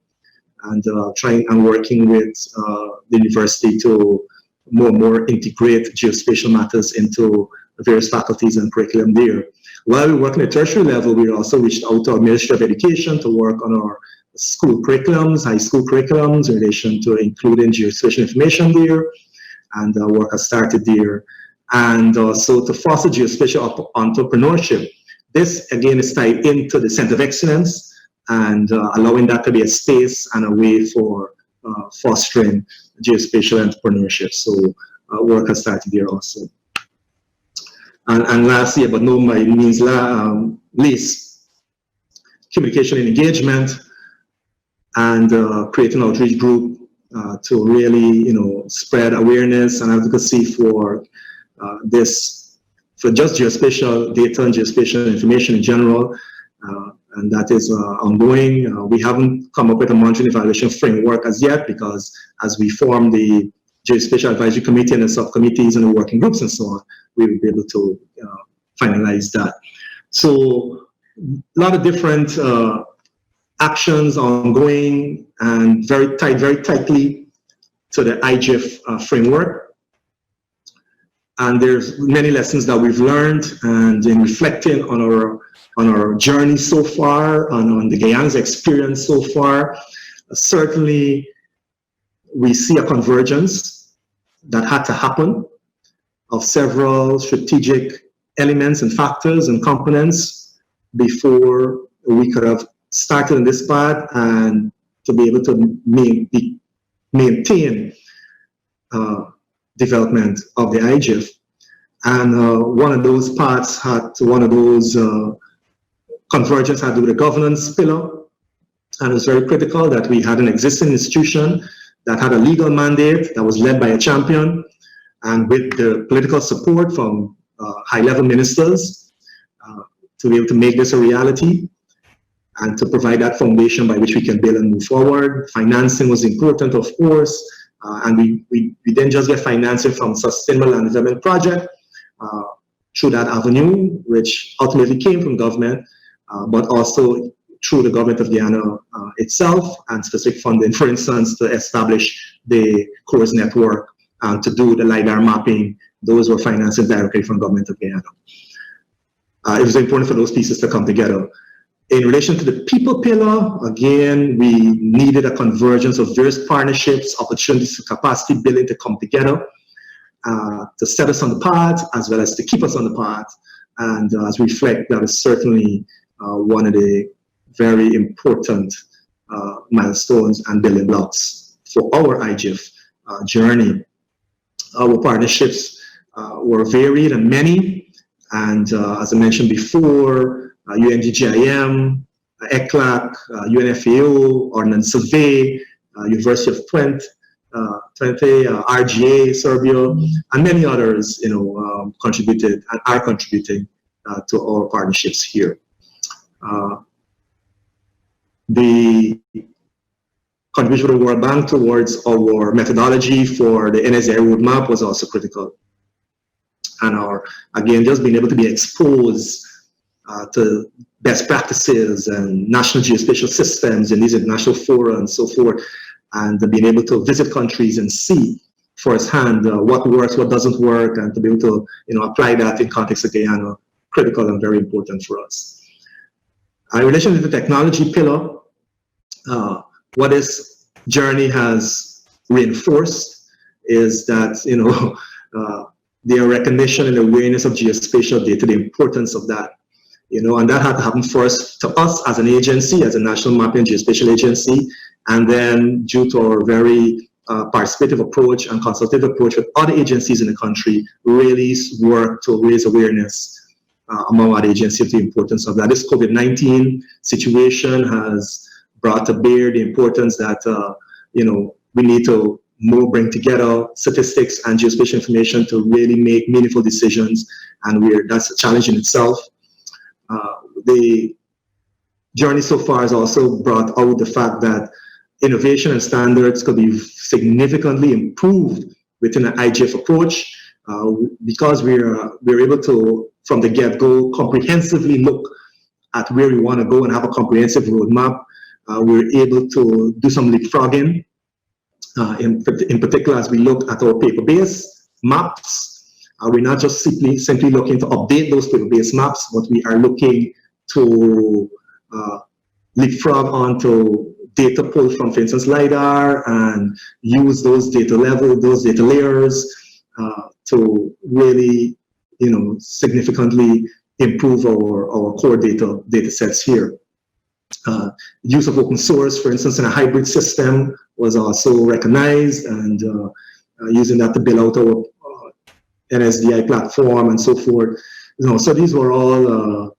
and trying and working with the university to more integrate geospatial matters into various faculties and curriculum there. While we work at the tertiary level, we also reached out to our Ministry of Education to work on our school curriculums, high school curriculums in relation to including geospatial information there, and work has started there. And also to foster geospatial entrepreneurship. This again is tied into the Center of Excellence and allowing that to be a space and a way for fostering geospatial entrepreneurship. So work has started there also. And lastly, but no by means least, communication and engagement, and creating an outreach group to really, spread awareness and advocacy for this, for just geospatial data and geospatial information in general, and that is ongoing. We haven't come up with a monitoring evaluation framework as yet, because as we form the Geospatial Advisory Committee and the subcommittees and the working groups and so on, we will be able to finalize that. So a lot of different actions ongoing and very tightly to the IGF framework. And there's many lessons that we've learned, and in reflecting on our journey so far, on the Guyana's experience so far, certainly we see a convergence that had to happen of several strategic elements and factors and components before we could have started in this path and to be able to maintain development of the IGF. And one of those parts convergence had to do with the governance pillar, And it was very critical that we had an existing institution that had a legal mandate that was led by a champion, and with the political support from high-level ministers to be able to make this a reality and to provide that foundation by which we can build and move forward. Financing was important, of course, and we didn't just get financing from Sustainable Land Development Project through that avenue, which ultimately came from government, but also through the government of Guyana itself, and specific funding, for instance, to establish the CORES network and to do the LiDAR mapping. Those were financed directly from government of Guyana. It was important for those pieces to come together. In relation to the people pillar, again, we needed a convergence of various partnerships, opportunities for capacity building to come together to set us on the path as well as to keep us on the path. And as we reflect, that is certainly one of the very important milestones and building blocks for our IGF journey. Our partnerships were varied and many, and as I mentioned before, UN-GGIM, ECLAC, UNFAO, Ordnance Survey, University of Twente, RGA, Serbia, and many others, contributed and are contributing to our partnerships here. The contribution of the World Bank towards our methodology for the Sdi Roadmap was also critical. And again, just being able to be exposed to best practices and national geospatial systems in these international fora and so forth, and being able to visit countries and see firsthand what works, what doesn't work, and to be able to apply that in context of Guyana, critical and very important for us. In relation to the technology pillar, what this journey has reinforced is that the recognition and awareness of geospatial data, the importance of that. And that had to happen first to us as an agency, as a national mapping geospatial agency, and then due to our very participative approach and consultative approach with other agencies in the country, really work to raise awareness among our agencies of the importance of that. This COVID-19 situation has brought to bear the importance that we need to more bring together statistics and geospatial information to really make meaningful decisions, and that's a challenge in itself. The journey so far has also brought out the fact that innovation and standards could be significantly improved within an IGF approach, because we're able to, from the get-go, comprehensively look at where we want to go and have a comprehensive roadmap. We're able to do some leapfrogging, in particular as we look at our paper-based maps. We're not just simply looking to update those paper-based maps, but we are looking to leapfrog onto data pulled from, for instance, LiDAR, and use those data layers to really, significantly improve our core data sets here. Use of open source, for instance, in a hybrid system was also recognized, and using that to build out our NSDI platform and so forth. So these were all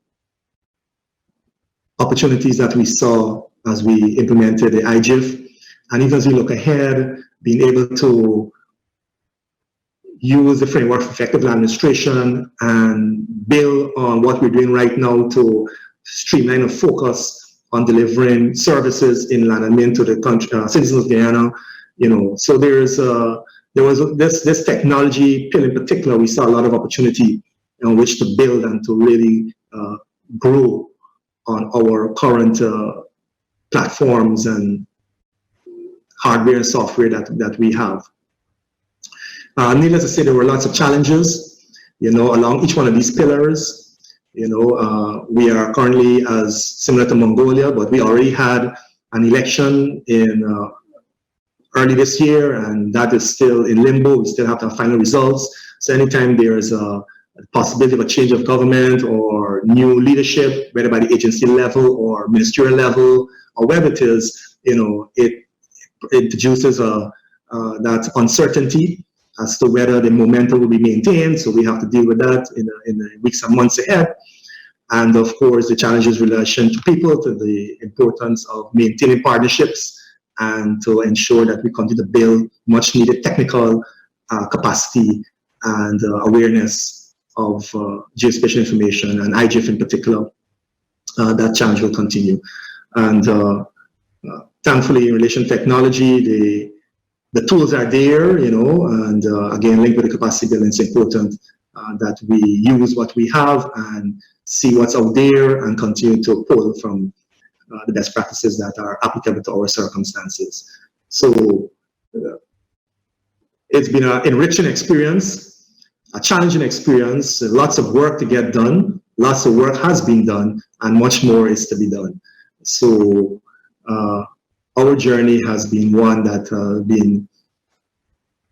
opportunities that we saw as we implemented the IGF. And even as we look ahead, being able to use the framework for effective land administration and build on what we're doing right now to streamline and focus on delivering services in land admin to the country, citizens of Guyana. So there was this technology pill in particular. We saw a lot of opportunity on which to build and to really grow on our current platforms and hardware and software that we have. Needless to say, there were lots of challenges, along each one of these pillars. We are currently as similar to Mongolia, but we already had an election in early this year, and that is still in limbo. We still have to have final results. So anytime there's a possibility of a change of government or new leadership, whether by the agency level or ministerial level or wherever it is, it introduces that uncertainty as to whether the momentum will be maintained. So we have to deal with that in the weeks and months ahead. and of course the challenges in relation to people, to the importance of maintaining partnerships, and to ensure that we continue to build much needed technical capacity and awareness of geospatial information and IGF in particular. That challenge will continue. And thankfully, in relation to technology, the tools are there, and again, linked with the capacity building, it's important that we use what we have and see what's out there and continue to pull from the best practices that are applicable to our circumstances. So it's been an enriching experience, a challenging experience, lots of work to get done, lots of work has been done, and much more is to be done. So our journey has been one that been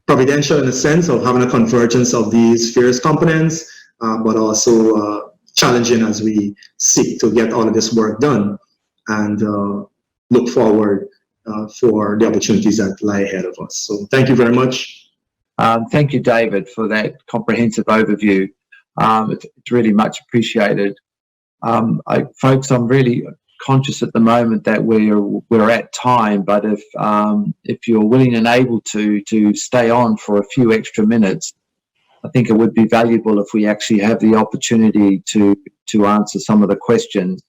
providential in the sense of having a convergence of these various components, but also challenging as we seek to get all of this work done and look forward for the opportunities that lie ahead of us. So thank you very much. Thank you, David, for that comprehensive overview. It's really much appreciated. Folks, I'm really conscious at the moment that we're at time, but if you're willing and able to stay on for a few extra minutes, I think it would be valuable if we actually have the opportunity to answer some of the questions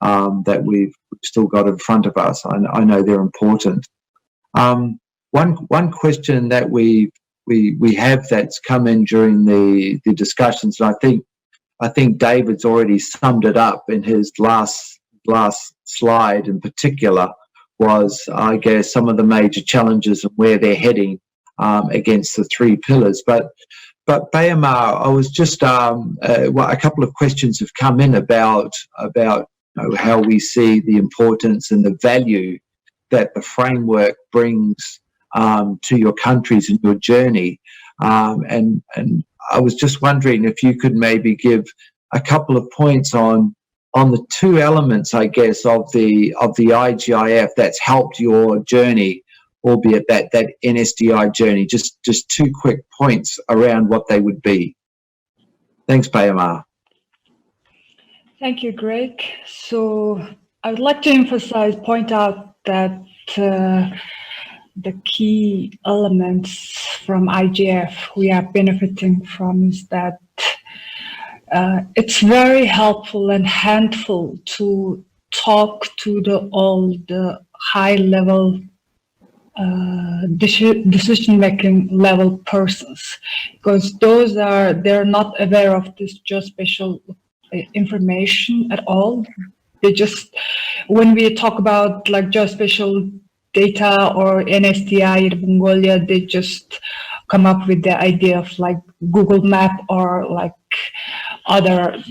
that we've still got in front of us. I know they're important. One question that we have that's come in during the discussions, and I think David's already summed it up in his last slide in particular, was, I guess, some of the major challenges and where they're heading against the three pillars. But Bayamar, I was just a couple of questions have come in about how we see the importance and the value that the framework brings to your countries and your journey, and I was just wondering if you could maybe give a couple of points on the two elements, I guess, of the IGIF that's helped your journey, albeit that NSDI journey. Just two quick points around what they would be. Thanks, Bayamar. Thank you, Greg. So I would like to point out that the key elements from IGF we are benefiting from is that it's very helpful and handful to talk to all the high-level decision-making level persons, because they're not aware of this geospatial information at all. They just, when we talk about like geospatial data or NSDI in Mongolia, they just come up with the idea of like Google Map or like other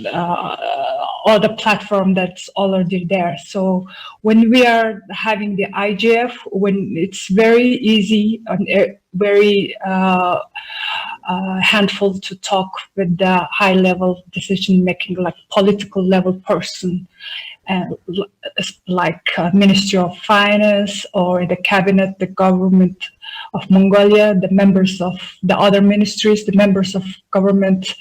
platform that's already there. So when we are having the IGF, when it's very easy and very handful to talk with the high level decision making, like political level person, like Ministry of Finance or the cabinet, the government of Mongolia, the members of the other ministries, the members of government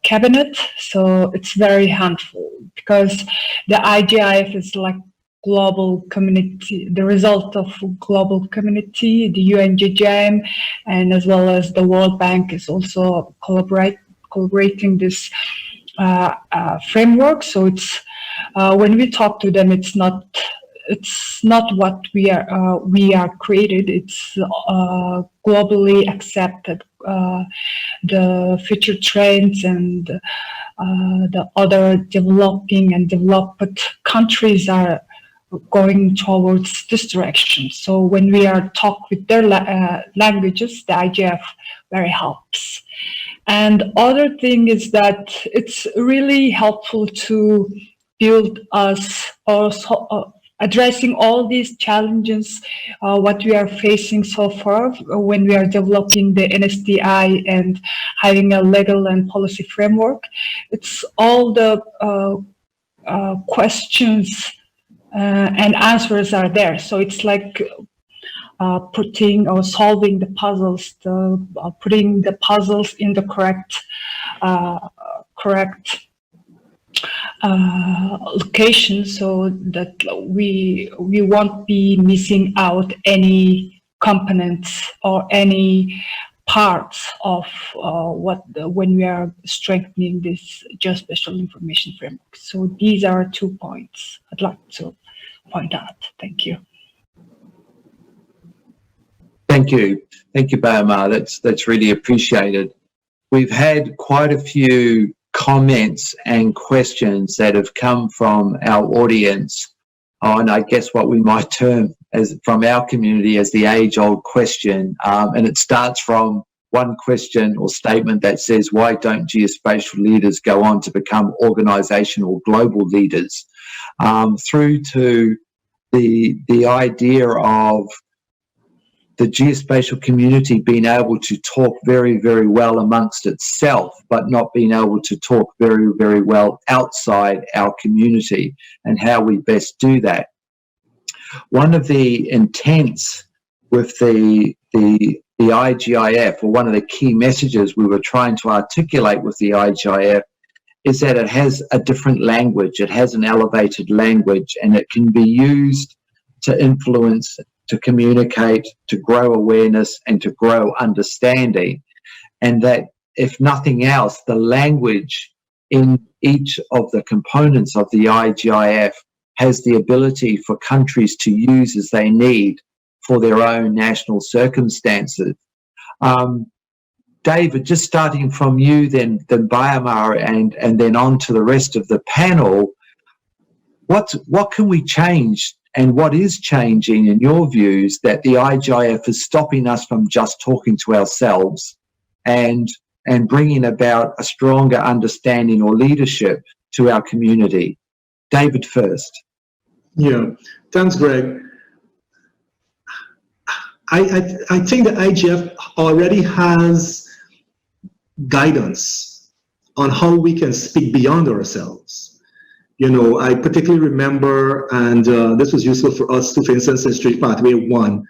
cabinet. So it's very handful because the IGIF is like global community, the result of global community, the UN-GGIM, and as well as the World Bank is also collaborating this framework. So it's when we talk to them, it's not what we are created. It's globally accepted. The future trends and the other developing and developed countries are going towards this direction. So when we are talk with their languages, the IGF very helps. And other thing is that it's really helpful to build us also addressing all these challenges, what we are facing so far when we are developing the NSDI and having a legal and policy framework. It's all the questions and answers are there. So it's like putting or solving the puzzles, putting the puzzles in the correct location, so that we won't be missing out any components or any parts of when we are strengthening this geospatial information framework. So these are 2 points I'd like to point out. Thank you. Thank you, Bayamar. That's really appreciated. We've had quite a few comments and questions that have come from our audience on, I guess, what we might term as from our community as the age-old question, and it starts from one question or statement that says, why don't geospatial leaders go on to become organizational global leaders, through to the idea of the geospatial community being able to talk very, very well amongst itself, but not being able to talk very, very well outside our community, and how we best do that. One of the intents with the IGIF, or one of the key messages we were trying to articulate with the IGIF, is that it has a different language. It has an elevated language, and it can be used to influence, to communicate, to grow awareness, and to grow understanding. And that, if nothing else, the language in each of the components of the IGIF has the ability for countries to use as they need for their own national circumstances. David, just starting from you, then Bayamar, and then on to the rest of the panel, what can we change, and what is changing in your views, that the IGIF is stopping us from just talking to ourselves and bringing about a stronger understanding or leadership to our community? David first. Yeah, thanks, Greg. I think the IGF already has guidance on how we can speak beyond ourselves. You know, I particularly remember, and this was useful for us too, for instance, in Street Pathway 1,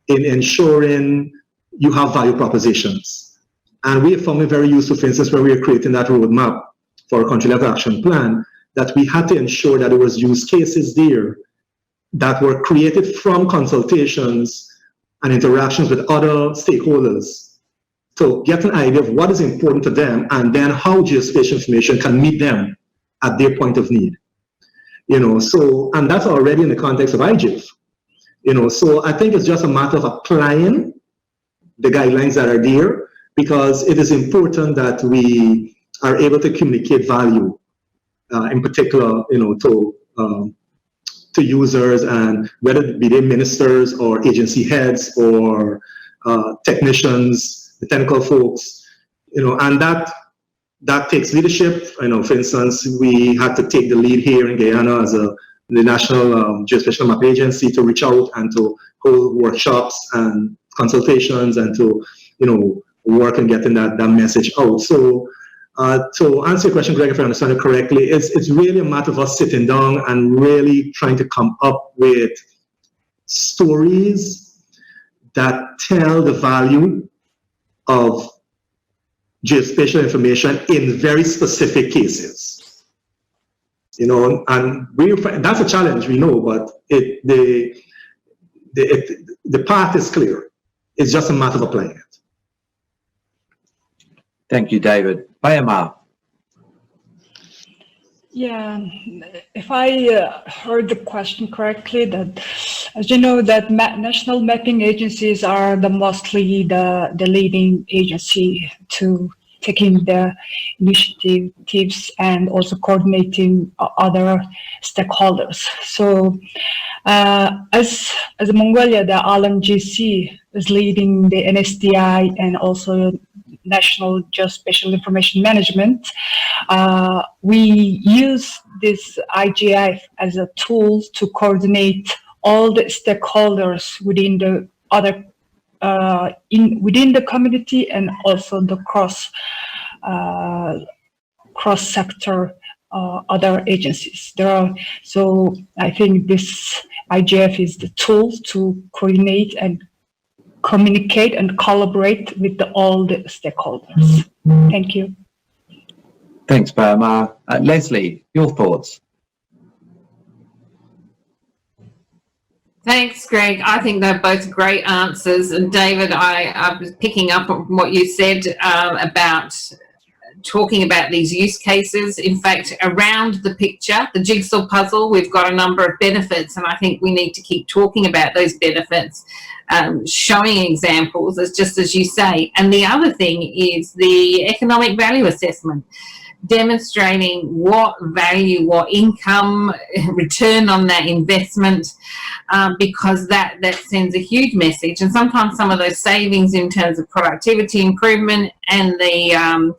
in ensuring you have value propositions. And we found it very useful, for instance, when we were creating that roadmap for a country level action plan, that we had to ensure that there was use cases there that were created from consultations and interactions with other stakeholders to get an idea of what is important to them, and then how geospatial information can meet them at their point of need. You know, so, and that's already in the context of IGIF. You know, so I think it's just a matter of applying the guidelines that are there, because it is important that we are able to communicate value, in particular, you know, to users, and whether it be they ministers or agency heads or technicians, the technical folks, you know, and that takes leadership. You know, for instance, we had to take the lead here in Guyana as the National Geospatial Map Agency to reach out and to hold workshops and consultations and to, you know, work in getting that message out. So to answer your question, Greg, if I understand it correctly, it's really a matter of us sitting down and really trying to come up with stories that tell the value of geospatial information in very specific cases. You know, and that's a challenge, we know, but the path is clear. It's just a matter of applying it. Thank you, David. Bayamar. Yeah, if I heard the question correctly, that, as you know, that national mapping agencies are mostly the leading agency to taking the initiatives and also coordinating other stakeholders. So as Mongolia, the LMGC is leading the NSDI and also National Geospatial Information Management. We use this IGIF as a tool to coordinate all the stakeholders within the other within the community, and also the cross sector other agencies. So I think this IGIF is the tool to coordinate and communicate and collaborate with all the stakeholders. Thank you. Thanks, Bayamar. Leslie, your thoughts? Thanks, Greg. I think they're both great answers. And David, I was picking up on what you said about talking about these use cases. In fact, around the picture, the jigsaw puzzle, we've got a number of benefits, and I think we need to keep talking about those benefits, showing examples, just as you say. And the other thing is the economic value assessment, demonstrating what value, what income, return on that investment, because that sends a huge message. And sometimes some of those savings in terms of productivity improvement and the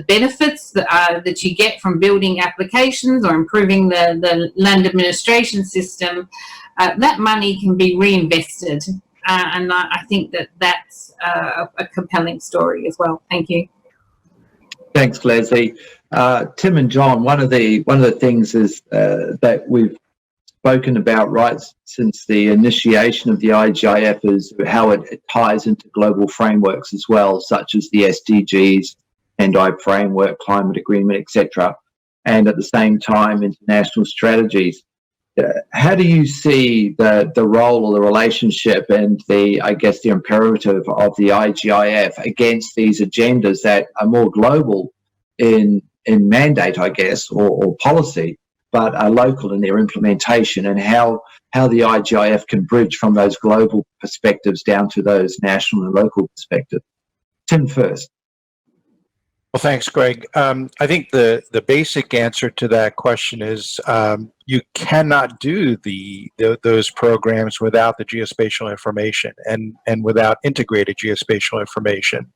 benefits that you get from building applications or improving the land administration system, that money can be reinvested. And I think that's a compelling story as well. Thank you. Thanks, Leslie. Tim and John, one of the things is that we've spoken about right since the initiation of the IGIF is how it ties into global frameworks as well, such as the SDGs, Sdi framework, climate agreement, etc., and at the same time international strategies. How do you see the role or the relationship and the imperative of the IGIF against these agendas that are more global in mandate, or policy, but are local in their implementation, and how the IGIF can bridge from those global perspectives down to those national and local perspectives? Tim first. Well, thanks, Greg. I think the basic answer to that question is you cannot do those programs without the geospatial information and without integrated geospatial information.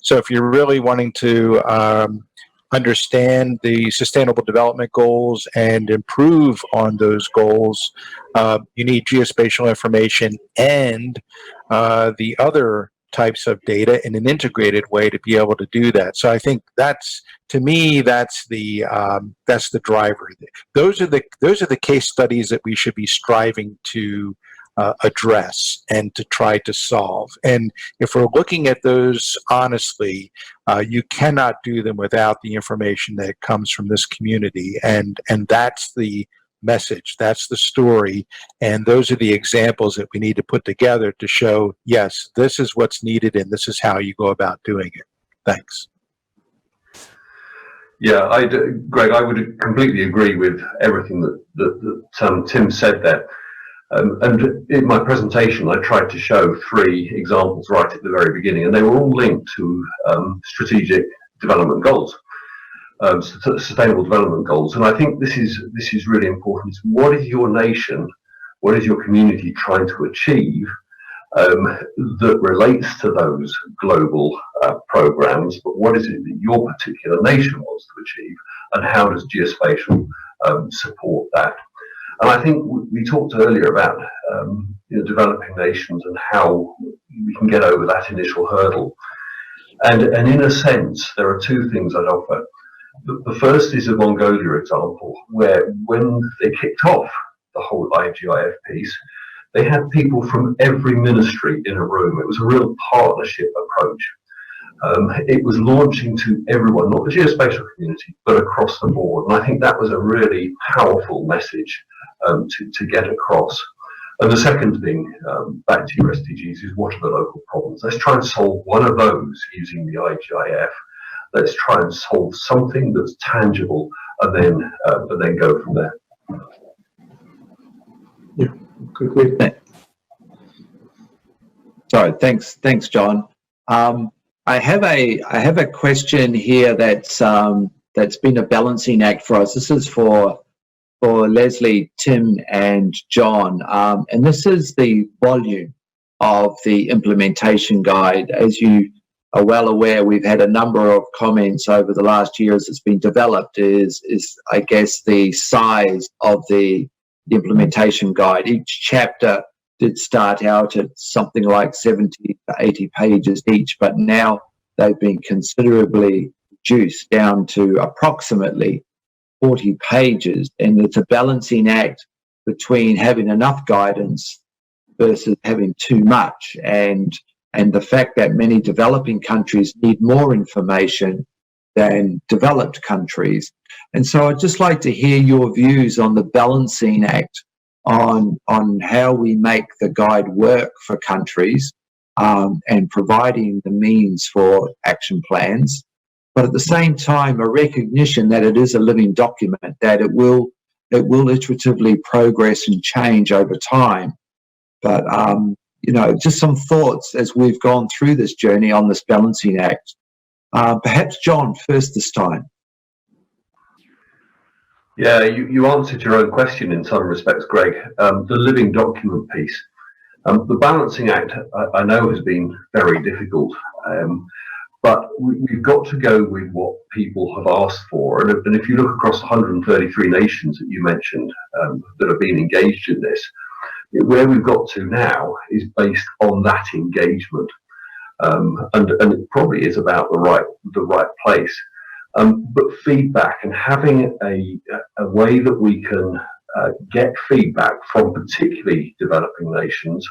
So if you're really wanting to understand the Sustainable Development Goals and improve on those goals, you need geospatial information and the other types of data in an integrated way to be able to do that. So I think that's the driver. Those are the case studies that we should be striving to address and to try to solve. And if we're looking at those honestly, you cannot do them without the information that comes from this community. And that's the message, that's the story, and those are the examples that we need to put together to show, yes, this is what's needed and this is how you go about doing it. Thanks. Yeah, Greg, I would completely agree with everything that Tim said there. And in my presentation, I tried to show 3 examples right at the very beginning, and they were all linked to strategic development goals. Sustainable development goals, and I think this is really important. What is your nation, what is your community trying to achieve that relates to those global programs, but what is it that your particular nation wants to achieve, and how does geospatial support that? And I think we talked earlier about developing nations and how we can get over that initial hurdle, and in a sense there are 2 things I'd offer. The first is a Mongolia example, where when they kicked off the whole IGIF piece, they had people from every ministry in a room. It was a real partnership approach. It was launching to everyone, not the geospatial community, but across the board. And I think that was a really powerful message to get across. And the second thing, back to your SDGs, is what are the local problems? Let's try and solve one of those using the IGIF. Let's try and solve something that's tangible, and then go from there. Yeah, good. Sorry, thanks, John. I have a question here that's been a balancing act for us. This is for Leslie, Tim, and John, and this is the volume of the implementation guide. As you are well aware, we've had a number of comments over the last year as it's been developed, is I guess the size of the implementation guide. Each chapter did start out at something like 70 to 80 pages each, but now they've been considerably reduced down to approximately 40 pages. And it's a balancing act between having enough guidance versus having too much. And the fact that many developing countries need more information than developed countries. And so I'd just like to hear your views on the balancing act, on how we make the guide work for countries, and providing the means for action plans, but at the same time a recognition that it is a living document, that it will iteratively progress and change over time. But you know, just some thoughts as we've gone through this journey on this balancing act. Perhaps John first this time. Yeah, you answered your own question in some respects, Greg. The living document piece. The balancing act, I know, has been very difficult, but we've got to go with what people have asked for. And if you look across 133 nations that you mentioned that have been engaged in this, where we've got to now is based on that engagement, and it probably is about the right place. But feedback and having a way that we can get feedback from particularly developing nations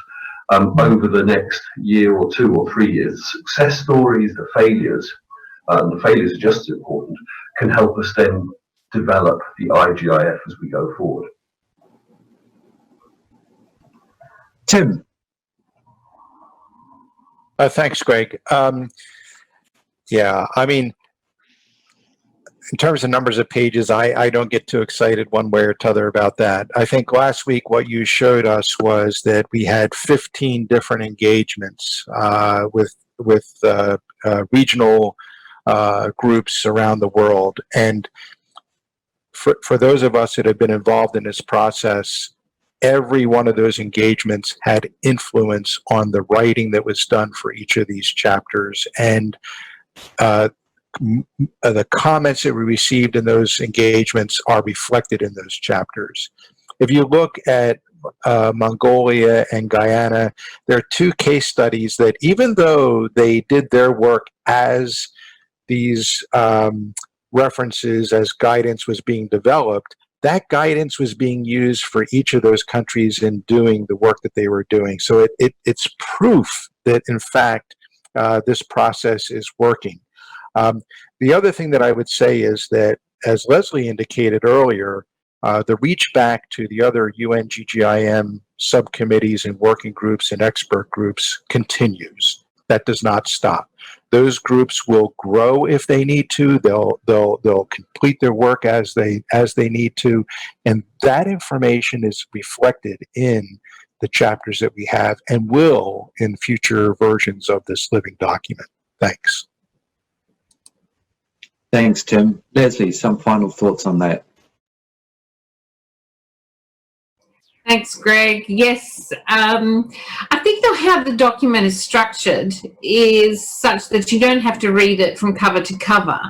over the next year or 2 or 3 years, success stories, the failures are just as important, can help us then develop the IGIF as we go forward. Tim. Thanks, Greg. Yeah, I mean, in terms of numbers of pages, I don't get too excited one way or t'other about that. I think last week what you showed us was that we had 15 different engagements with regional groups around the world. And for those of us that have been involved in this process, every one of those engagements had influence on the writing that was done for each of these chapters. And the comments that we received in those engagements are reflected in those chapters. If you look at Mongolia and Guyana, there are 2 case studies that, even though they did their work as these references, as guidance was being developed, that guidance was being used for each of those countries in doing the work that they were doing. So it's proof that, in fact, this process is working. The other thing that I would say is that, as Leslie indicated earlier, the reach back to the other UN-GGIM subcommittees and working groups and expert groups continues. That does not stop. Those groups will grow if they need to. They'll complete their work as they need to, and that information is reflected in the chapters that we have and will in future versions of this living document. Thanks. Thanks, Tim. Leslie, some final thoughts on that? Thanks, Greg. Yes, I think how the document is structured is such that you don't have to read it from cover to cover,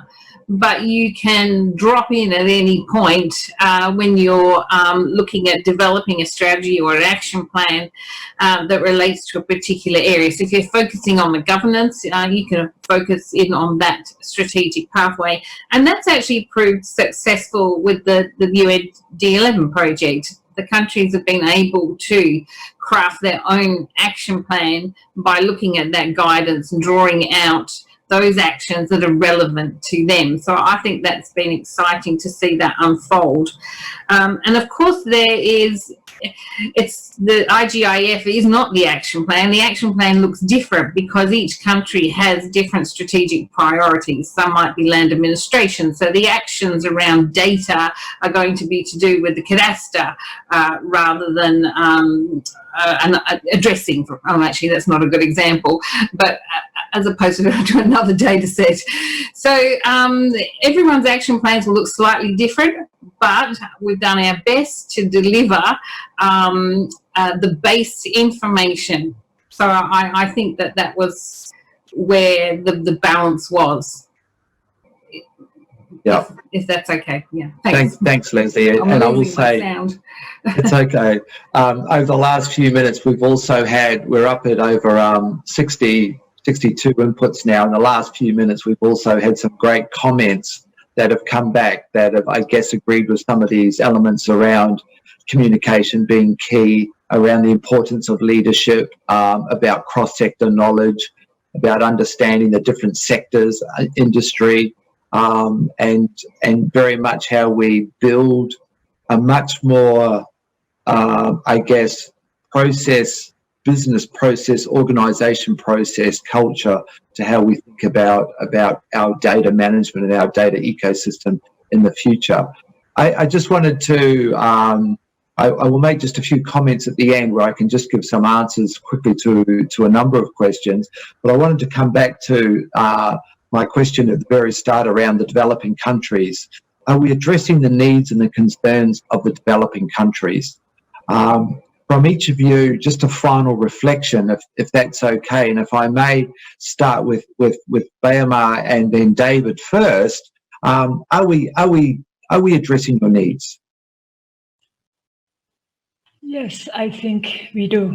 but you can drop in at any point when you're looking at developing a strategy or an action plan that relates to a particular area. So if you're focusing on the governance, you can focus in on that strategic pathway. And that's actually proved successful with the UN-GGIM project. The countries have been able to craft their own action plan by looking at that guidance and drawing out those actions that are relevant to them. So I think that's been exciting to see that unfold. And of course the IGIF is not the action plan. The action plan looks different because each country has different strategic priorities. Some might be land administration. So the actions around data are going to be to do with the cadastre rather than addressing. Actually, that's not a good example, but as opposed to another data set. So everyone's action plans will look slightly different, but we've done our best to deliver the base information. So I think that was where the balance was. Yeah. If that's okay. Yeah. Thanks, Leslie. And I will say, it's okay. Over the last few minutes, we're up at over 62 inputs now. In the last few minutes, we've also had some great comments that have come back that have, I guess, agreed with some of these elements around communication being key, around the importance of leadership, about cross-sector knowledge, about understanding the different sectors, industry, and very much how we build a much more, I guess, business process, organization process, culture to how we think about our data management and our data ecosystem in the future. I just wanted to, I will make just a few comments at the end where I can just give some answers quickly to a number of questions, but I wanted to come back to my question at the very start around the developing countries. Are we addressing the needs and the concerns of the developing countries? From each of you, just a final reflection, if that's okay, and if I may start with Bayamar and then David first. Are we addressing your needs? Yes, I think we do.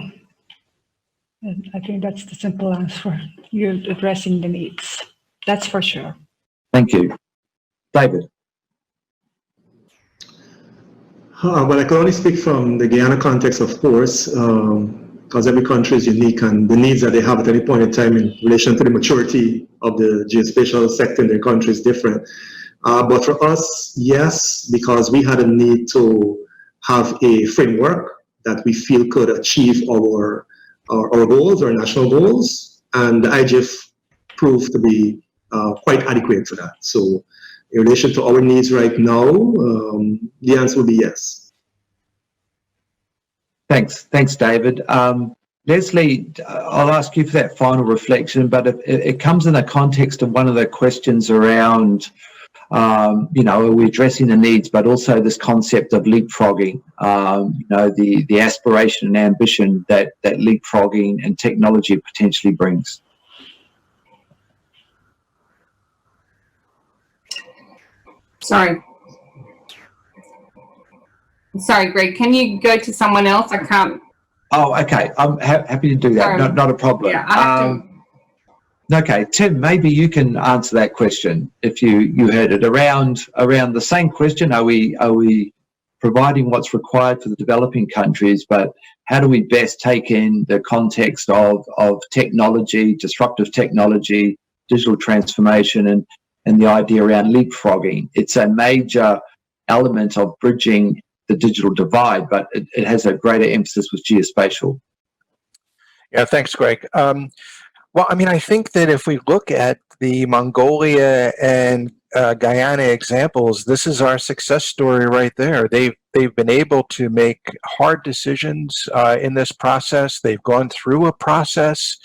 And I think that's the simple answer. You're addressing the needs. That's for sure. Thank you. David. Well, I can only speak from the Guyana context, of course, because every country is unique and the needs that they have at any point in time in relation to the maturity of the geospatial sector in their country is different. But for us, yes, because we had a need to have a framework that we feel could achieve our goals, our national goals, and the IGF proved to be quite adequate for that. So in relation to our needs right now, the answer would be yes. Thanks, David. Leslie, I'll ask you for that final reflection, but it comes in the context of one of the questions around, are we addressing the needs, but also this concept of leapfrogging, the aspiration and ambition that leapfrogging and technology potentially brings. Sorry, Greg, can you go to someone else? I can't. Oh, okay. I'm happy to do that. Not a problem. Yeah, I have to. Okay, Tim, maybe you can answer that question if you heard it around the same question. Are we providing what's required for the developing countries, but how do we best take in the context of technology, disruptive technology, digital transformation, and the idea around leapfrogging? It's a major element of bridging the digital divide, but it has a greater emphasis with geospatial. Yeah, thanks, Greg. Well, I mean, I think that if we look at the Mongolia and Guyana examples, this is our success story right there. They've been able to make hard decisions in this process. They've gone through a process.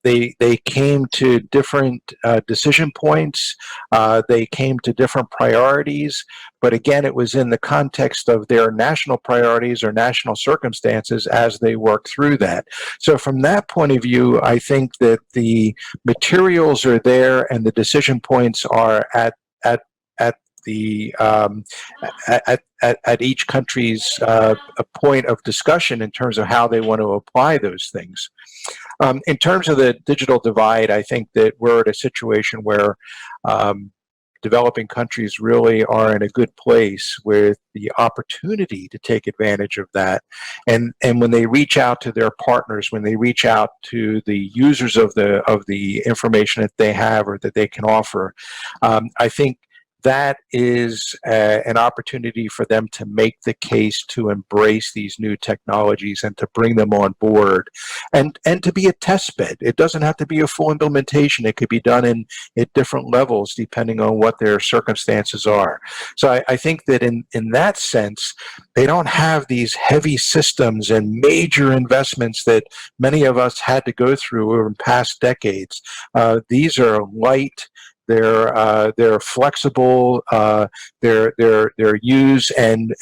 They came to different decision points. They came to different priorities. But again, it was in the context of their national priorities or national circumstances as they work through that. So from that point of view, I think that the materials are there and the decision points are at each country's a point of discussion in terms of how they want to apply those things. In terms of the digital divide, I think that we're at a situation where developing countries really are in a good place with the opportunity to take advantage of that. And when they reach out to their partners, when they reach out to the users of the information that they have or that they can offer, I think that is an opportunity for them to make the case to embrace these new technologies and to bring them on board and to be a test bed. It doesn't have to be a full implementation. It could be done at different levels depending on what their circumstances are. So I think that in that sense, they don't have these heavy systems and major investments that many of us had to go through in past decades. These are light. They're flexible. They're used and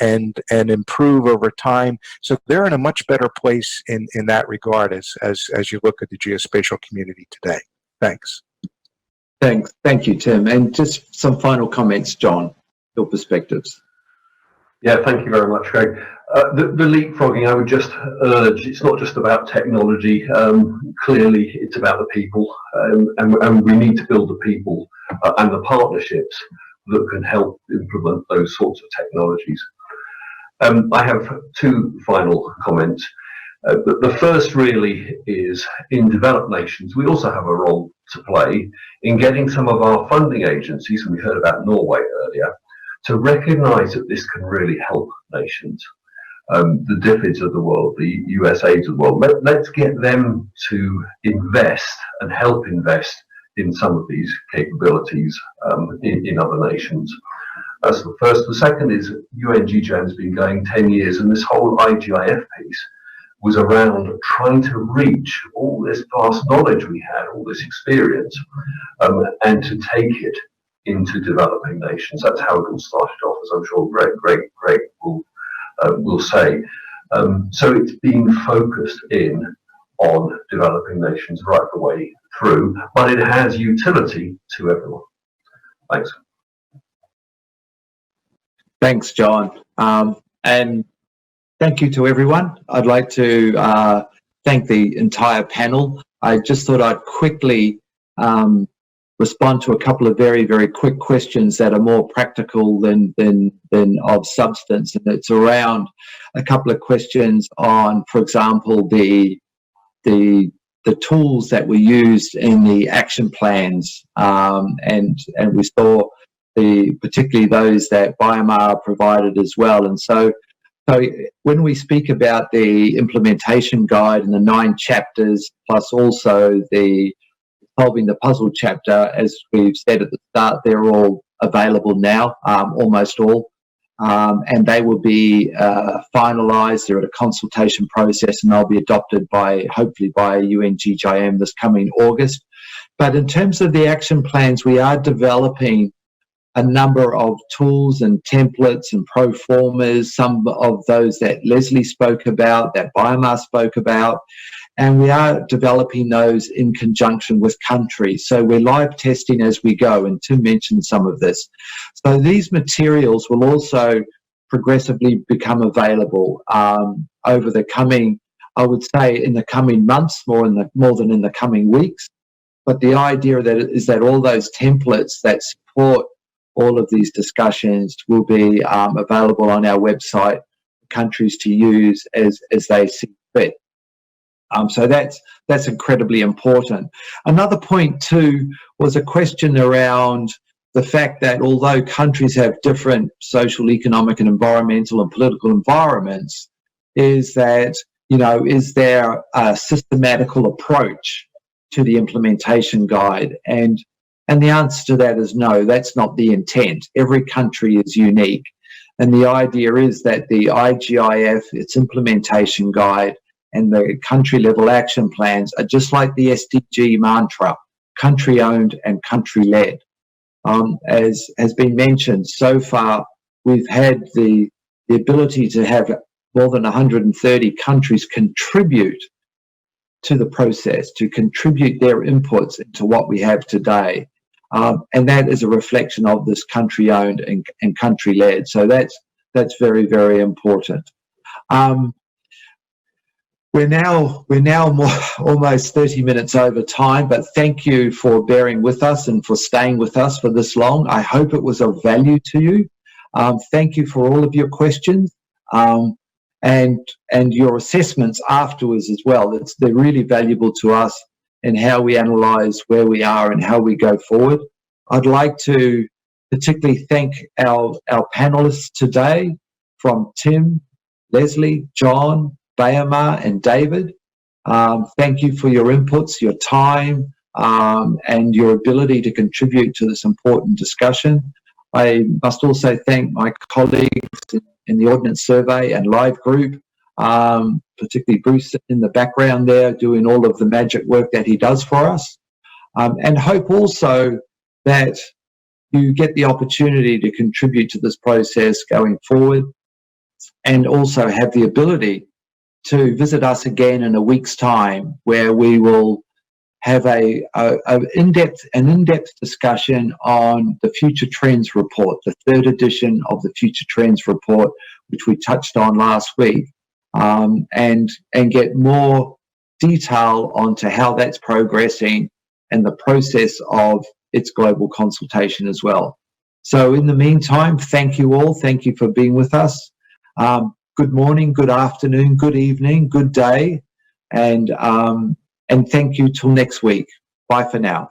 improve over time. So they're in a much better place in that regard as you look at the geospatial community today. Thanks. Thank you, Tim. And just some final comments, John, your perspectives. Yeah, thank you very much, Greg. The leapfrogging, I would just urge, it's not just about technology. Clearly, it's about the people, and we need to build the people and the partnerships that can help implement those sorts of technologies. I have two final comments. But the first really is in developed nations. We also have a role to play in getting some of our funding agencies, and we heard about Norway earlier, to recognise that this can really help nations. The DFIDs of the world, the USAIDs of the world, let's get them to invest and help invest in some of these capabilities in other nations. That's the first. The second is UN-GGIM has been going 10 years, and this whole IGIF piece was around trying to reach all this vast knowledge we had, all this experience, and to take it into developing nations. That's how it all started off, as I'm sure Greg will say. So it's been focused in on developing nations right the way through, but it has utility to everyone. Thanks. Thanks, John. And thank you to everyone. I'd like to thank the entire panel. I just thought I'd quickly respond to a couple of very, very quick questions that are more practical than of substance. And it's around a couple of questions on, for example, the tools that were used in the action plans, and we saw particularly those that BioMar provided as well. And so when we speak about the implementation guide and the 9 chapters, plus also the solving the puzzle chapter, as we've said at the start, they're all available now, almost all, and they will be finalised. They're at a consultation process, and they'll be adopted hopefully by UN-GGIM this coming August. But in terms of the action plans, we are developing a number of tools and templates and pro formas, some of those that Leslie spoke about, that BioMar spoke about, and we are developing those in conjunction with countries. So we're live testing as we go, and Tim mentioned some of this. So these materials will also progressively become available over the coming, I would say, in the coming months, more than in the coming weeks. But the idea is that all those templates that support all of these discussions will be available on our website for countries to use as they see fit. So that's incredibly important. Another point too was a question around the fact that although countries have different social, economic and environmental and political environments, is that, is there a systematical approach to the implementation guide? And the answer to that is no, that's not the intent. Every country is unique. And the idea is that the IGIF, its implementation guide, and the country-level action plans are just like the SDG mantra, country-owned and country-led. As has been mentioned, so far we've had the ability to have more than 130 countries contribute to the process, to contribute their inputs into what we have today. And that is a reflection of this country-owned and country-led. So that's very, very important. We're now almost 30 minutes over time, but thank you for bearing with us and for staying with us for this long. I hope it was of value to you. Thank you for all of your questions and your assessments afterwards as well. They're really valuable to us in how we analyse where we are and how we go forward. I'd like to particularly thank our panellists today, from Tim, Leslie, John, BioMar and David. Thank you for your inputs, your time, and your ability to contribute to this important discussion. I must also thank my colleagues in the Ordnance Survey and Live Group, particularly Bruce in the background there doing all of the magic work that he does for us, and hope also that you get the opportunity to contribute to this process going forward, and also have the ability to visit us again in a week's time, where we will have an in-depth discussion on the Future Trends Report, the 3rd edition of the Future Trends Report, which we touched on last week, and get more detail onto how that's progressing and the process of its global consultation as well. So in the meantime, thank you all. Thank you for being with us. good morning, good afternoon, good evening, good day, and thank you till next week. Bye for now.